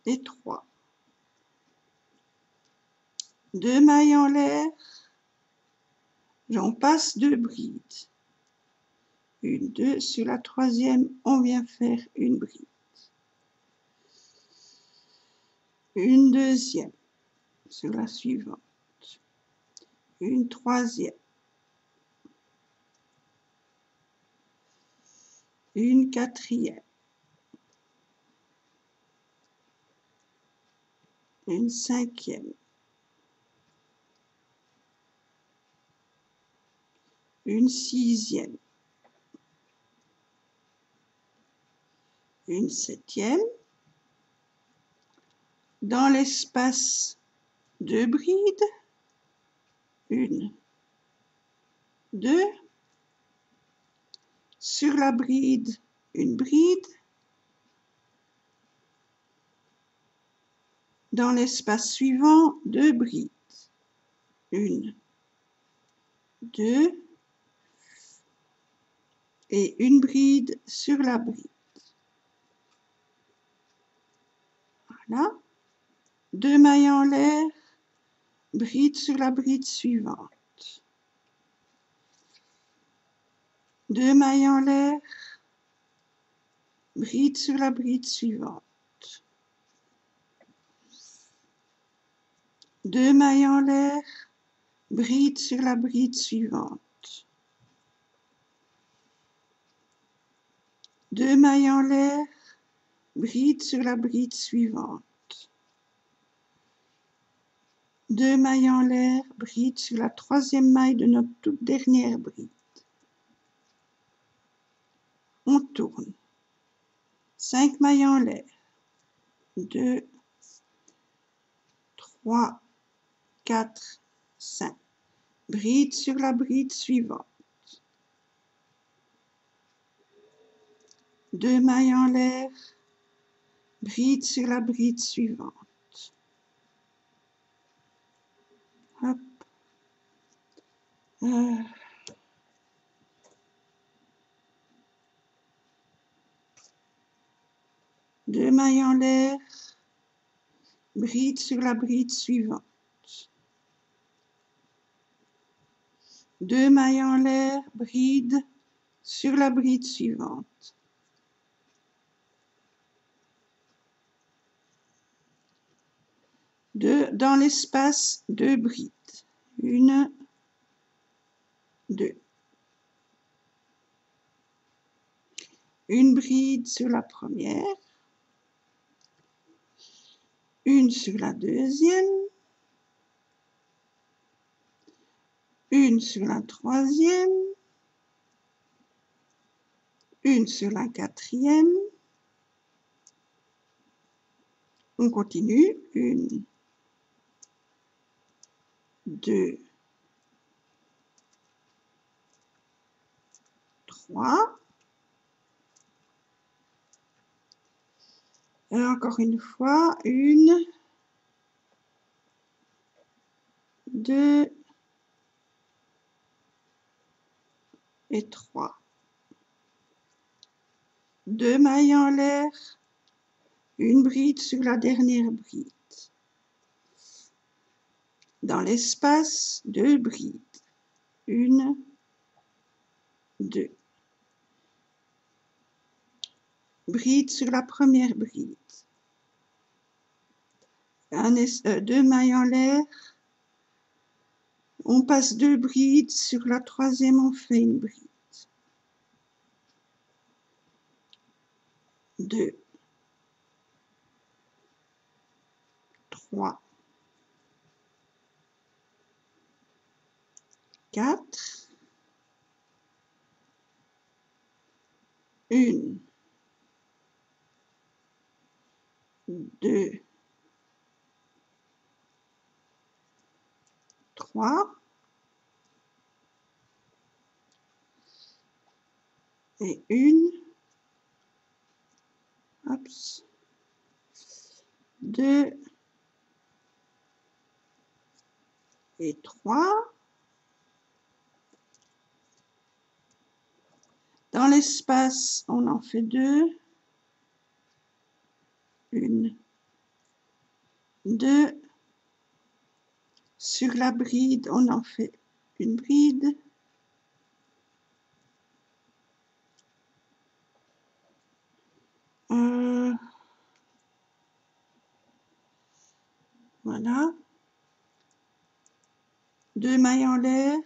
et 3. 2 mailles en l'air, j'en passe 2 brides. 1, 2, sur la troisième, on vient faire une bride. Une deuxième, sur la suivante. Une troisième. Une quatrième. Une cinquième. Une sixième. Une septième. Dans l'espace 2 brides. 1, 2. Sur la bride, une bride. Dans l'espace suivant, 2 brides. 1, 2. Et une bride sur la bride. Voilà. 2 mailles en l'air, bride sur la bride suivante. 2 mailles en l'air, bride sur la bride suivante. 2 mailles en l'air, bride sur la bride suivante. 2 mailles en l'air, bride sur la bride suivante. 2 mailles en l'air, bride sur la troisième maille de notre toute dernière bride. On tourne. 5 mailles en l'air. 2, 3, 4, 5. Bride sur la bride suivante. 2 mailles en l'air. Bride sur la bride suivante. Hop. 2 mailles en l'air. Bride sur la bride suivante. 2 mailles en l'air, bride sur la bride suivante. Dans l'espace, 2 brides. 1, 2. Une bride sur la première. Une sur la deuxième. Une sur la troisième. Une sur la quatrième. On continue. 1, 2, 3. Et encore une fois. 1, 2 et 3. 2 mailles en l'air. Une bride sur la dernière bride. Dans l'espace, 2 brides. 1, 2. Bride sur la première bride. 2 mailles en l'air. On passe 2 brides. Sur la troisième, on fait une bride. 2, 3, 4. 1, 2, 3. Et 1, 2 et 3. Dans l'espace, on en fait 2. 1, 2. Sur la bride, on en fait une bride. Voilà. 2 mailles en l'air.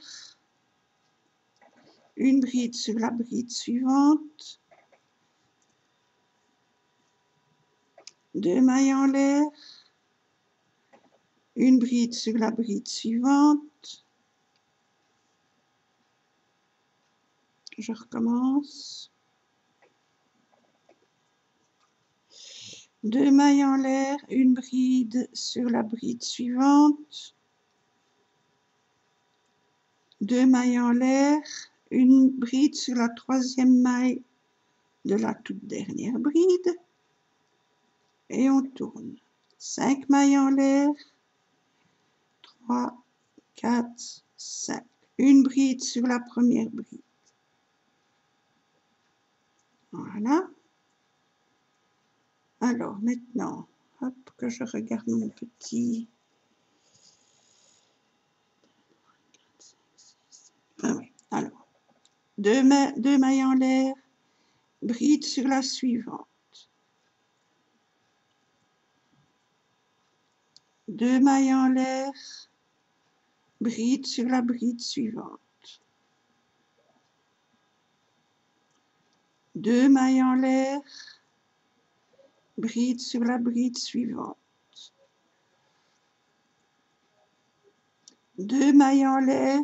Une bride sur la bride suivante. 2 mailles en l'air. Une bride sur la bride suivante. Je recommence. 2 mailles en l'air, une bride sur la bride suivante. 2 mailles en l'air, une bride sur la troisième maille de la toute dernière bride. Et on tourne. 5 mailles en l'air. 3, 4, 5. Une bride sur la première bride. Voilà. Alors maintenant, hop, que je regarde mon petit. Ah oui. Alors, 2 mailles en l'air, bride sur la suivante. 2 mailles en l'air, bride sur la bride suivante. 2 mailles en l'air, bride sur la bride suivante. 2 mailles en l'air,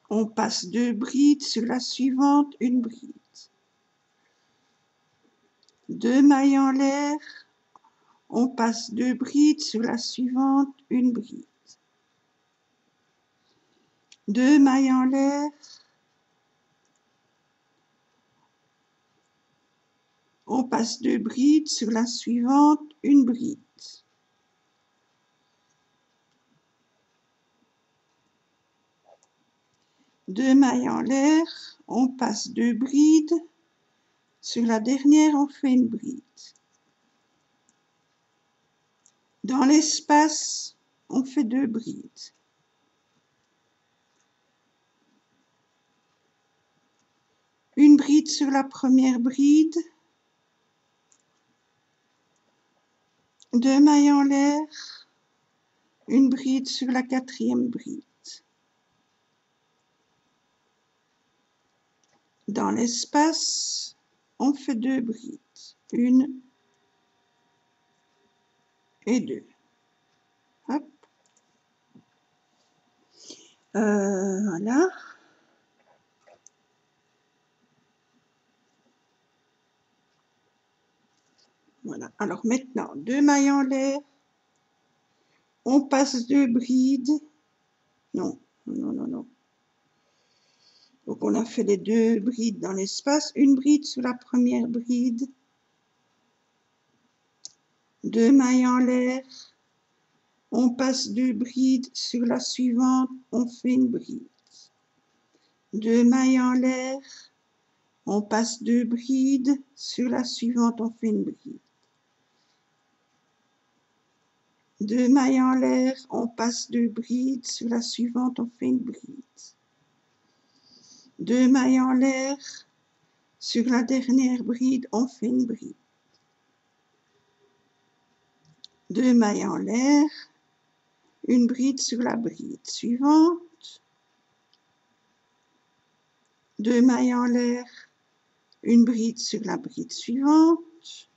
on passe 2 brides, sur la suivante, une bride. 2 mailles en l'air, on passe 2 brides, sur la suivante, une bride. 2 mailles en l'air, on passe 2 brides, sur la suivante, une bride. Deux mailles en l'air, on passe 2 brides, sur la dernière, on fait une bride. Dans l'espace, on fait 2 brides. Une bride sur la première bride, 2 mailles en l'air, une bride sur la quatrième bride. Dans l'espace, on fait 2 brides, 1 et 2. Hop. Voilà. Voilà. Alors maintenant, 2 mailles en l'air, on passe 2 brides. Non, non, non, non. Donc on a fait les 2 brides dans l'espace, une bride sur la première bride, 2 mailles en l'air, on passe 2 brides, sur la suivante, on fait une bride. 2 mailles en l'air, on passe 2 brides, sur la suivante, on fait une bride. 2 mailles en l'air, on passe 2 brides, sur la suivante, on fait une bride. 2 mailles en l'air, sur la dernière bride, on fait une bride. 2 mailles en l'air, une bride sur la bride suivante, 2 mailles en l'air, une bride sur la bride suivante,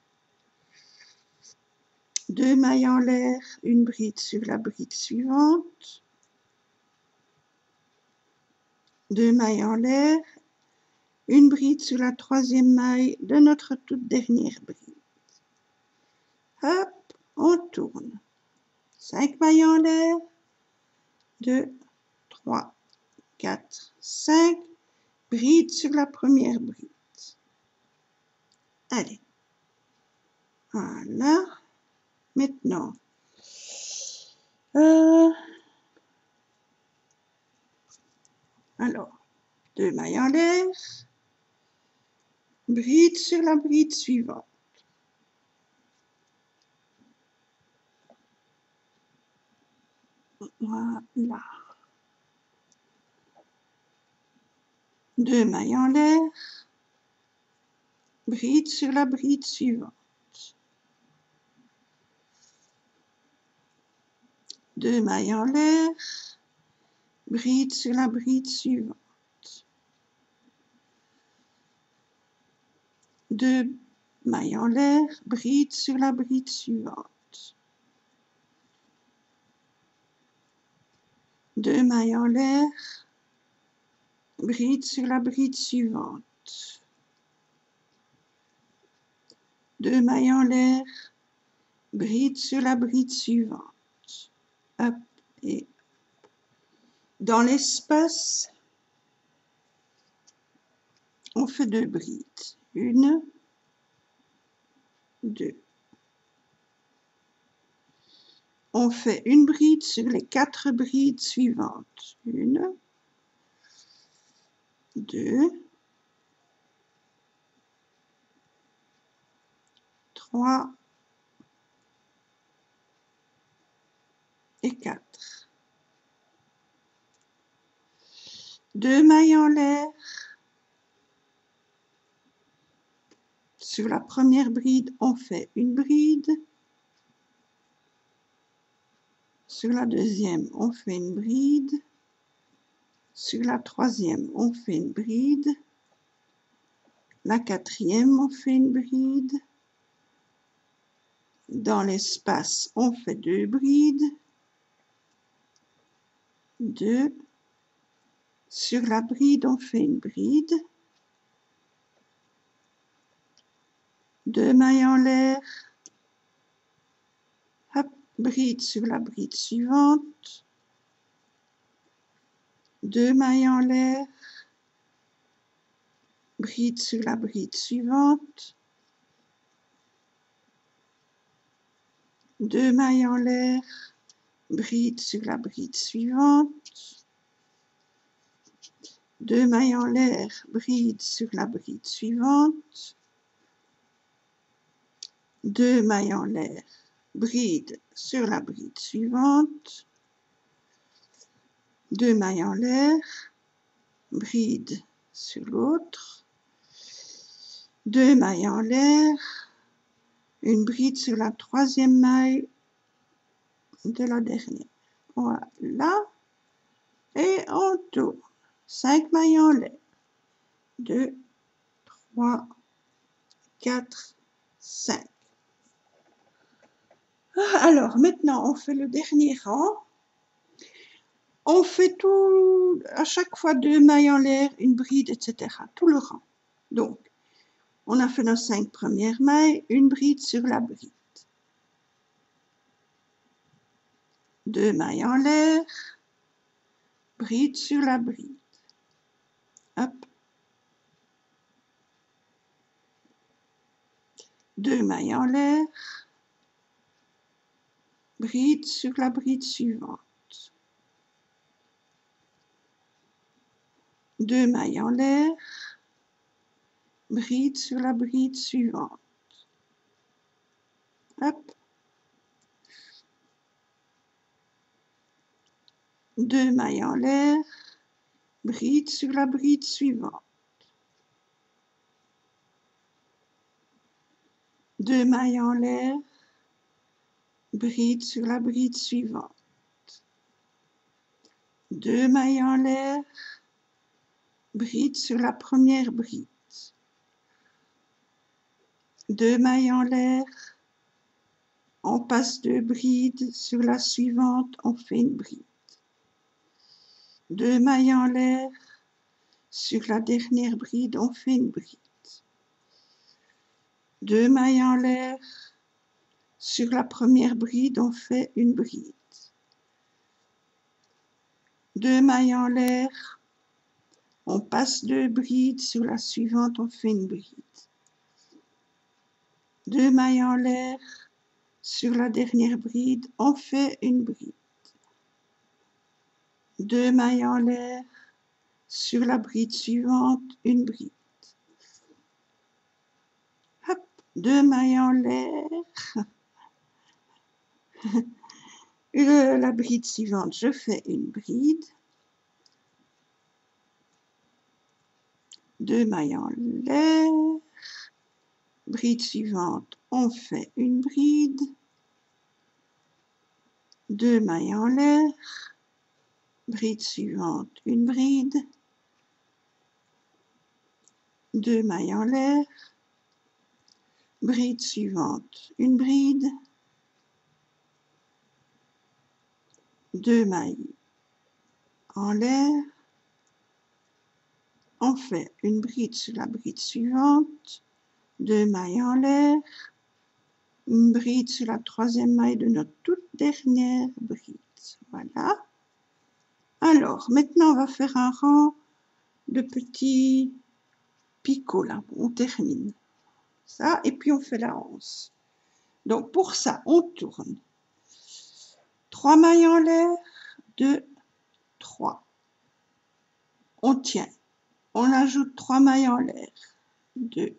2 mailles en l'air, une bride sur la bride suivante, 2 mailles en l'air, une bride sur la troisième maille de notre toute dernière bride. Hop, on tourne. 5 mailles en l'air, 2, 3, 4, 5, bride sur la première bride. Allez, voilà. Maintenant, alors, 2 mailles en l'air, bride sur la bride suivante. Voilà. 2 mailles en l'air, bride sur la bride suivante. 2 mailles en l'air, bride sur la bride suivante. 2 mailles en l'air, bride sur la bride suivante. 2 mailles en l'air, bride sur la bride suivante. 2 mailles en l'air, bride sur la bride suivante. Hop, et dans l'espace, on fait 2 brides. 1, 2. On fait une bride sur les 4 brides suivantes. 1, 2, 3 et 4. 2 mailles en l'air. Sur la première bride, on fait une bride. Sur la deuxième, on fait une bride. Sur la troisième, on fait une bride. La quatrième, on fait une bride. Dans l'espace, on fait 2 brides. 2, sur la bride, on fait une bride, 2 mailles en l'air, hop, bride sur la bride suivante, 2 mailles en l'air, bride sur la bride suivante, 2 mailles en l'air, bride sur la bride suivante, 2 mailles en l'air, bride sur la bride suivante, 2 mailles en l'air, bride sur la bride suivante, 2 mailles en l'air, bride sur l'autre, 2 mailles en l'air, une bride sur la troisième maille de la dernière. Voilà, et on tourne. 5 mailles en l'air, 2, 3, 4, 5. Alors, maintenant, on fait le dernier rang. On fait tout, à chaque fois 2 mailles en l'air, une bride, etc. Tout le rang. Donc, on a fait nos 5 premières mailles, une bride sur la bride. 2 mailles en l'air, bride sur la bride. Hop. 2 mailles en l'air, bride sur la bride suivante. 2 mailles en l'air, bride sur la bride suivante. Hop. 2 mailles en l'air, bride sur la bride suivante. 2 mailles en l'air, bride sur la bride suivante. 2 mailles en l'air, bride sur la première bride. 2 mailles en l'air, on passe 2 brides, sur la suivante, on fait une bride. 2 mailles en l'air, sur la dernière bride, on fait une bride. 2 mailles en l'air, sur la première bride, on fait une bride. 2 mailles en l'air, on passe 2 brides, sur la suivante, on fait une bride. 2 mailles en l'air, sur la dernière bride, on fait une bride. 2 mailles en l'air, sur la bride suivante, une bride. Hop, 2 mailles en l'air. La bride suivante, je fais une bride. 2 mailles en l'air. Bride suivante, on fait une bride. 2 mailles en l'air. Bride suivante, une bride. 2 mailles en l'air. Bride suivante, une bride. 2 mailles en l'air. On fait une bride sur la bride suivante. 2 mailles en l'air. Une bride sur la troisième maille de notre toute dernière bride. Voilà. Alors, maintenant, on va faire un rang de petits picots, là. On termine ça, et puis on fait la anse. Donc, pour ça, on tourne. 3 mailles en l'air, 2, 3. On tient. On ajoute 3 mailles en l'air, 2,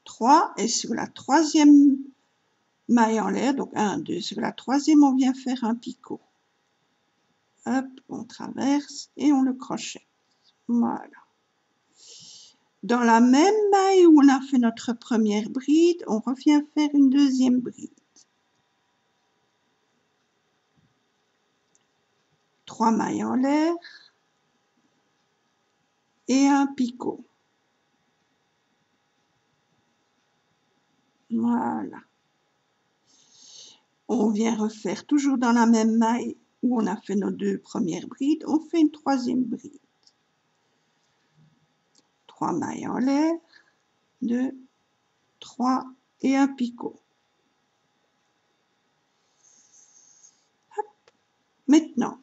3. Et sur la troisième maille en l'air, donc 1, 2, sur la troisième, on vient faire un picot. Hop, on traverse et on le crochette. Voilà. Dans la même maille où on a fait notre première bride, on revient faire une deuxième bride. 3 mailles en l'air et un picot. Voilà. On vient refaire toujours dans la même maille où on a fait nos 2 premières brides, on fait une 3e bride. 3 mailles en l'air, 2, 3 et un picot. Hop. Maintenant,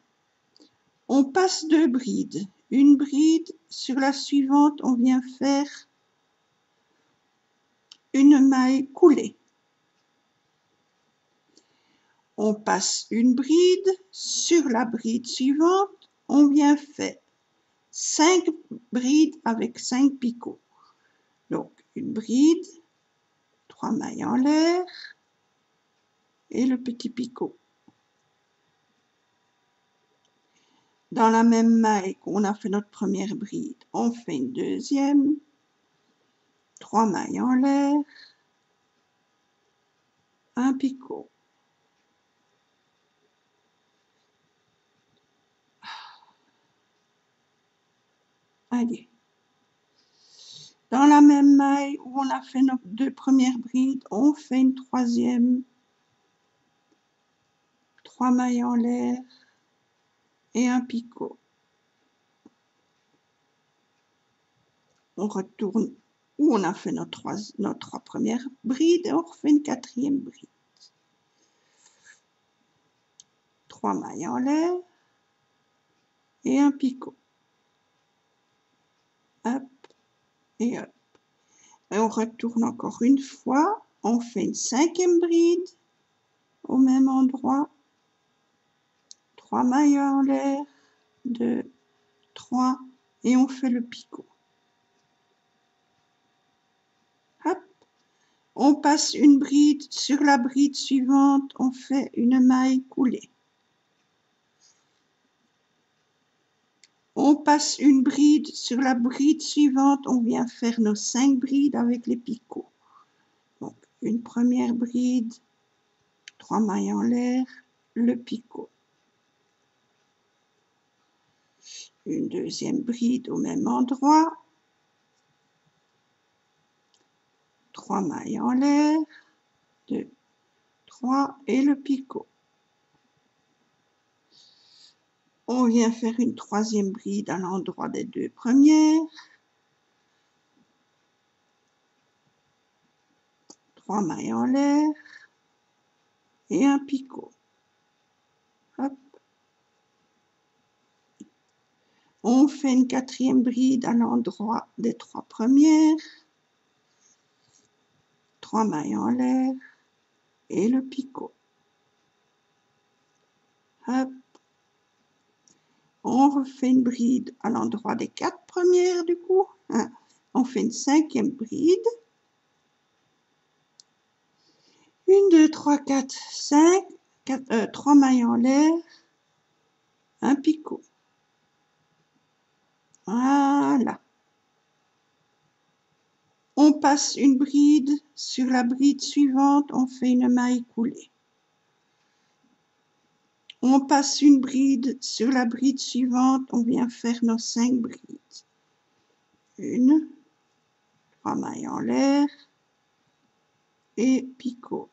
on passe 2 brides. Une bride, sur la suivante, on vient faire une maille coulée. On passe une bride, sur la bride suivante, on vient faire 5 brides avec 5 picots. Donc, une bride, 3 mailles en l'air et le petit picot. Dans la même maille qu'on a fait notre première bride, on fait une deuxième, 3 mailles en l'air, un picot. Allez. Dans la même maille où on a fait nos 2 premières brides, on fait une troisième, 3 mailles en l'air et un picot. On retourne où on a fait nos 3 premières brides et on refait une 4e bride. 3 mailles en l'air et un picot. Hop et hop. Et on retourne encore une fois, on fait une 5e bride au même endroit, 3 mailles en l'air, 2, 3 et on fait le picot. Hop. On passe une bride, sur la bride suivante, on fait une maille coulée. On passe une bride, sur la bride suivante, on vient faire nos 5 brides avec les picots. Donc, une première bride, 3 mailles en l'air, le picot. Une deuxième bride au même endroit, 3 mailles en l'air, 2, 3 et le picot. On vient faire une 3e bride à l'endroit des 2 premières. 3 mailles en l'air et un picot. Hop. On fait une 4e bride à l'endroit des 3 premières. 3 mailles en l'air et le picot. Hop. On refait une bride à l'endroit des 4 premières du coup. On fait une 5e bride. 1, 2, 3, 4, 5, 3 mailles en l'air, un picot. Voilà. On passe une bride, sur la bride suivante, on fait une maille coulée. On passe une bride, sur la bride suivante, on vient faire nos 5 brides. 1, 3 mailles en l'air et picot.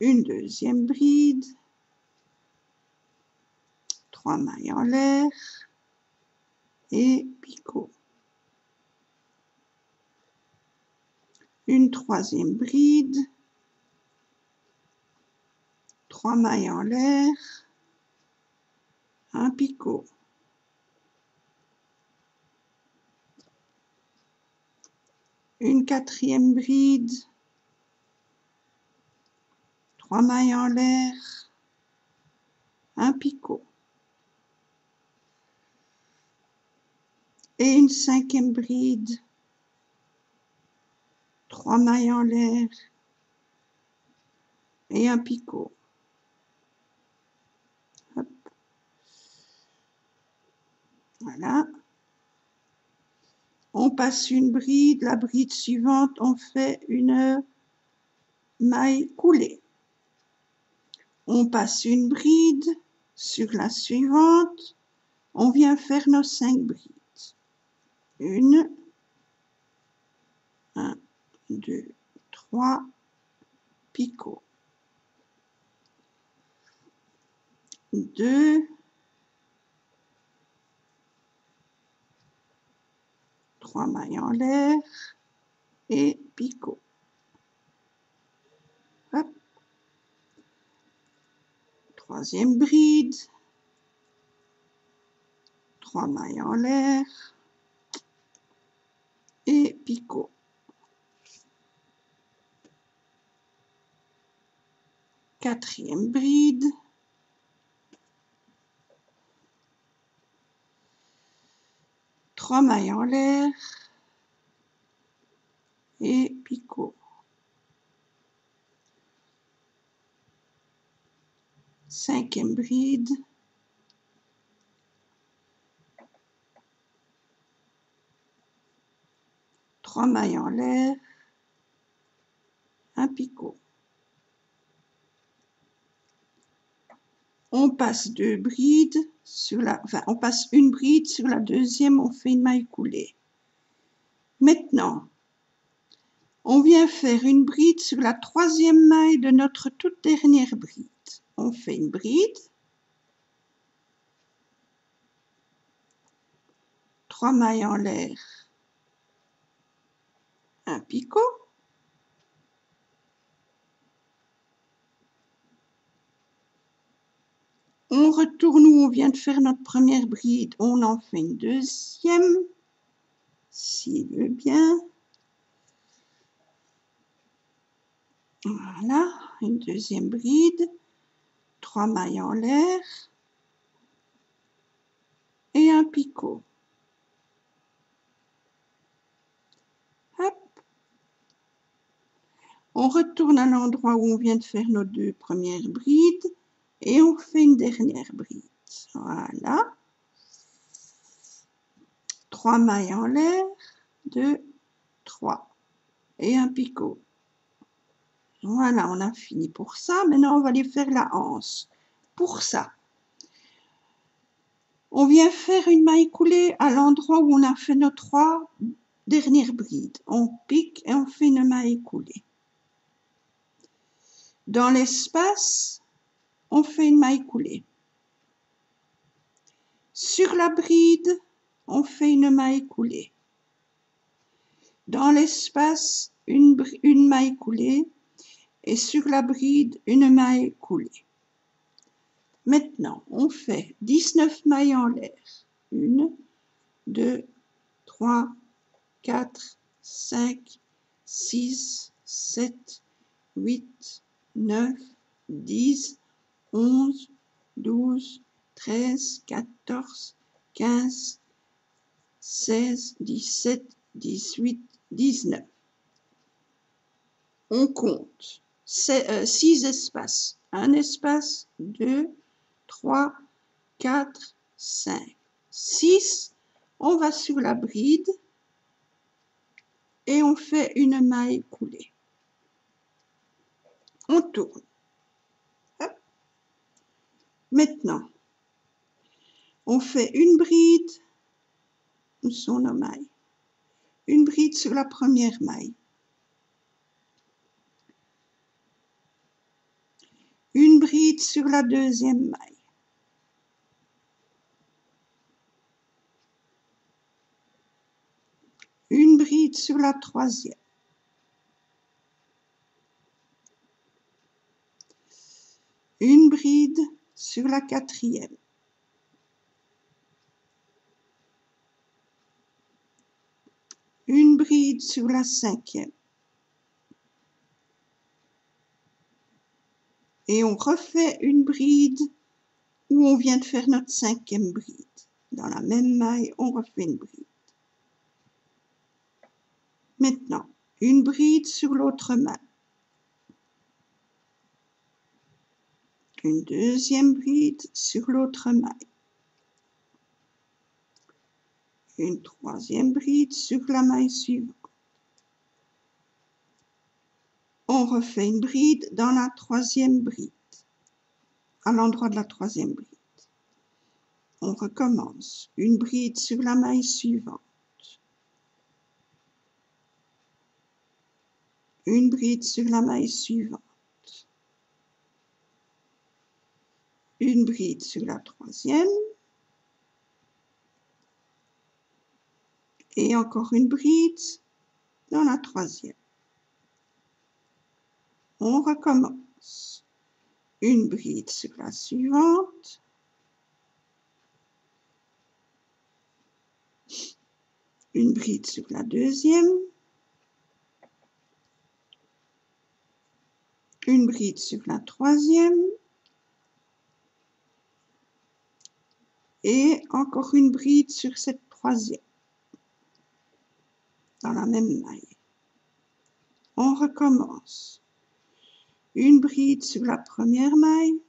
Une deuxième bride, 3 mailles en l'air et picot. Une 3e bride, 3 mailles en l'air, un picot. Une 4e bride, 3 mailles en l'air, un picot. Et une 5e bride, 3 mailles en l'air et un picot. Hop. Voilà. On passe une bride, la bride suivante, on fait une maille coulée. On passe une bride, sur la suivante, on vient faire nos 5 brides. 1, 2, 3, picot. 2, 3 mailles en l'air et picot. Hop. Troisième bride, 3 mailles en l'air et picot. Quatrième bride, 3 mailles en l'air et picot. Cinquième bride, 3 mailles en l'air, un picot. On passe deux brides sur la, enfin, on passe une bride sur la deuxième, on fait une maille coulée. Maintenant, on vient faire une bride sur la troisième maille de notre toute dernière bride. On fait une bride, 3 mailles en l'air, un picot. On retourne où on vient de faire notre première bride, on en fait une deuxième, s'il veut bien. Voilà, une deuxième bride, 3 mailles en l'air et un picot. Hop. On retourne à l'endroit où on vient de faire nos deux premières brides et on fait une dernière bride. Voilà. 3 mailles en l'air, 2, 3 et un picot. Voilà, on a fini pour ça. Maintenant, on va aller faire la anse. Pour ça, on vient faire une maille coulée à l'endroit où on a fait nos 3 dernières brides. On pique et on fait une maille coulée. Dans l'espace, on fait une maille coulée. Sur la bride, on fait une maille coulée. Dans l'espace, une maille coulée et sur la bride, une maille coulée. Maintenant, on fait 19 mailles en l'air. 1, 2, 3, 4, 5, 6, 7, 8, 9, 10, 11, 12, 13, 14, 15, 16, 17, 18, 19. On compte 6 espaces. Un espace, 2, 3, 4, 5, 6. On va sur la bride et on fait une maille coulée. On tourne. Hop. Maintenant, on fait une bride. Où sont nos mailles? Une bride sur la première maille. Une bride sur la deuxième maille. Une bride sur la troisième. Une bride sur la quatrième. Une bride sur la cinquième. Et on refait une bride où on vient de faire notre cinquième bride. Dans la même maille, on refait une bride. Maintenant, une bride sur l'autre maille. Une deuxième bride sur l'autre maille. Une troisième bride sur la maille suivante. On refait une bride dans la troisième bride, à l'endroit de la troisième bride. On recommence. Une bride sur la maille suivante. Une bride sur la maille suivante. une bride sur la troisième, et encore une bride dans la troisième. On recommence. Une bride sur la suivante, une bride sur la deuxième, une bride sur la troisième, et encore une bride sur cette troisième, dans la même maille. On recommence. Une bride sur la première maille,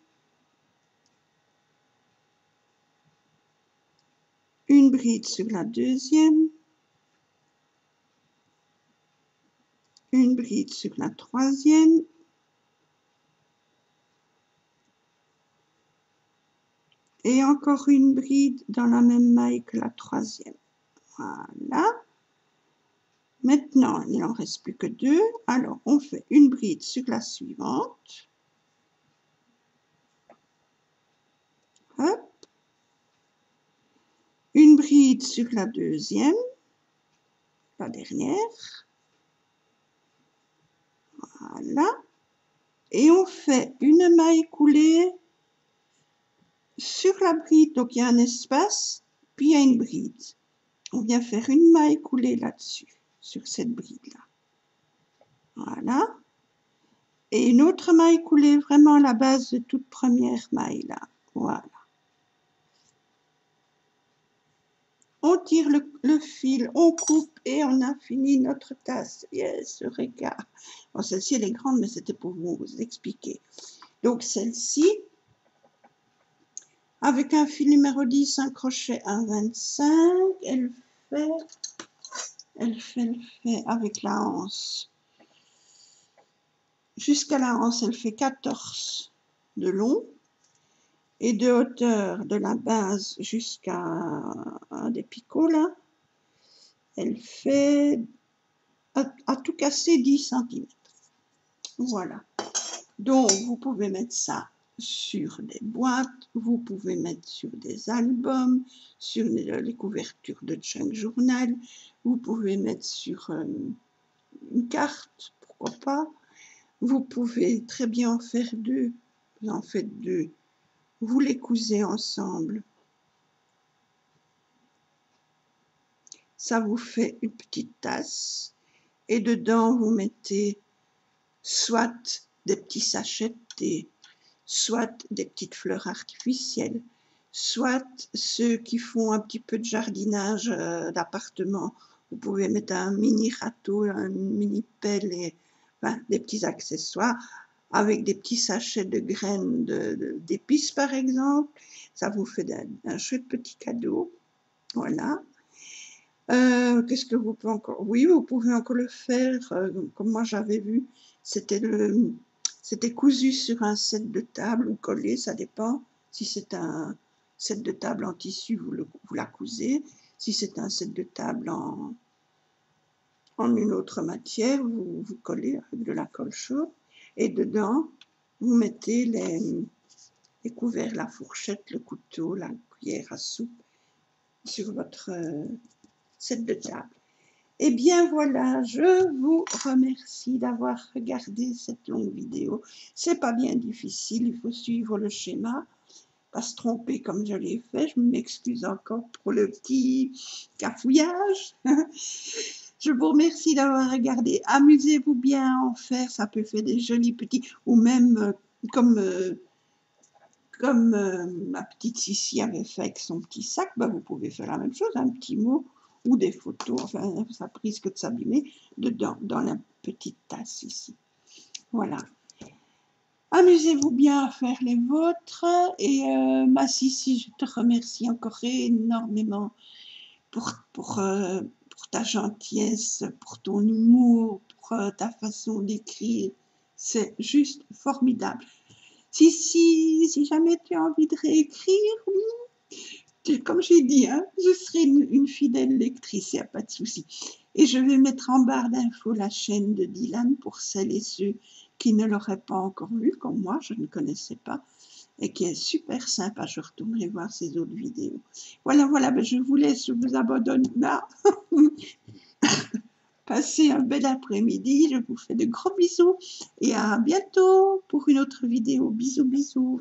une bride sur la deuxième, une bride sur la troisième, et encore une bride dans la même maille que la troisième. Voilà. Maintenant, il n'en reste plus que deux. Alors, on fait une bride sur la suivante. Hop. Une bride sur la deuxième, la dernière. Voilà. Et on fait une maille coulée sur la bride. Donc, il y a un espace, puis il y a une bride. On vient faire une maille coulée là-dessus, sur cette bride-là. Voilà. Et une autre maille coulée vraiment à la base de toute première maille là. Voilà. On tire le fil, on coupe et on a fini notre tasse. Yes, ce regard. Bon, celle-ci elle est grande, mais c'était pour vous expliquer. Donc celle-ci, avec un fil numéro 10, un crochet à 25, elle fait avec la anse. Jusqu'à la anse, elle fait 14 de long. Et de hauteur de la base jusqu'à un des picots là, elle fait à tout casser 10 cm. Voilà. Donc vous pouvez mettre ça sur des boîtes, vous pouvez mettre sur des albums, sur les couvertures de Junk Journal, vous pouvez mettre sur une carte, pourquoi pas. Vous pouvez très bien en faire deux, vous en faites deux. Vous les cousez ensemble. Ça vous fait une petite tasse. Et dedans, vous mettez soit des petits sachets de thé, soit des petites fleurs artificielles, soit ceux qui font un petit peu de jardinage d'appartement. Vous pouvez mettre un mini râteau, une mini pelle et enfin, des petits accessoires avec des petits sachets de graines d'épices par exemple. Ça vous fait un chouette petit cadeau. Voilà. Qu'est-ce que vous pouvez encore? Oui, vous pouvez encore le faire, comme moi j'avais vu, c'était cousu sur un set de table ou collé, ça dépend. Si c'est un set de table en tissu, vous la cousez. Si c'est un set de table en une autre matière, vous collez avec de la colle chaude. Et dedans, vous mettez les couverts, la fourchette, le couteau, la cuillère à soupe sur votre set de table. Et bien voilà, je vous remercie d'avoir regardé cette longue vidéo. C'est pas bien difficile, il faut suivre le schéma, pas se tromper comme je l'ai fait. Je m'excuse encore pour le petit cafouillage. Je vous remercie d'avoir regardé. Amusez-vous bien à en faire, ça peut faire des jolis petits, ou même comme ma petite Sissi avait fait avec son petit sac, ben vous pouvez faire la même chose, un petit mot ou des photos, enfin ça risque de s'abîmer dedans, dans la petite tasse ici. Voilà. Amusez-vous bien à faire les vôtres et ma Sissi, je te remercie encore énormément pour ta gentillesse, pour ton humour, pour ta façon d'écrire. C'est juste formidable. Si jamais tu as envie de réécrire, comme j'ai dit, hein, je serai une fidèle lectrice, il n'y a pas de souci. Et je vais mettre en barre d'infos la chaîne de Dylan pour celles et ceux qui ne l'auraient pas encore vu, comme moi, je ne connaissais pas. et qui est super sympa. Je retournerai voir ses autres vidéos. Voilà, voilà, ben je vous laisse, je vous abandonne là. Passez un bel après-midi, je vous fais de gros bisous et à bientôt pour une autre vidéo. Bisous, bisous.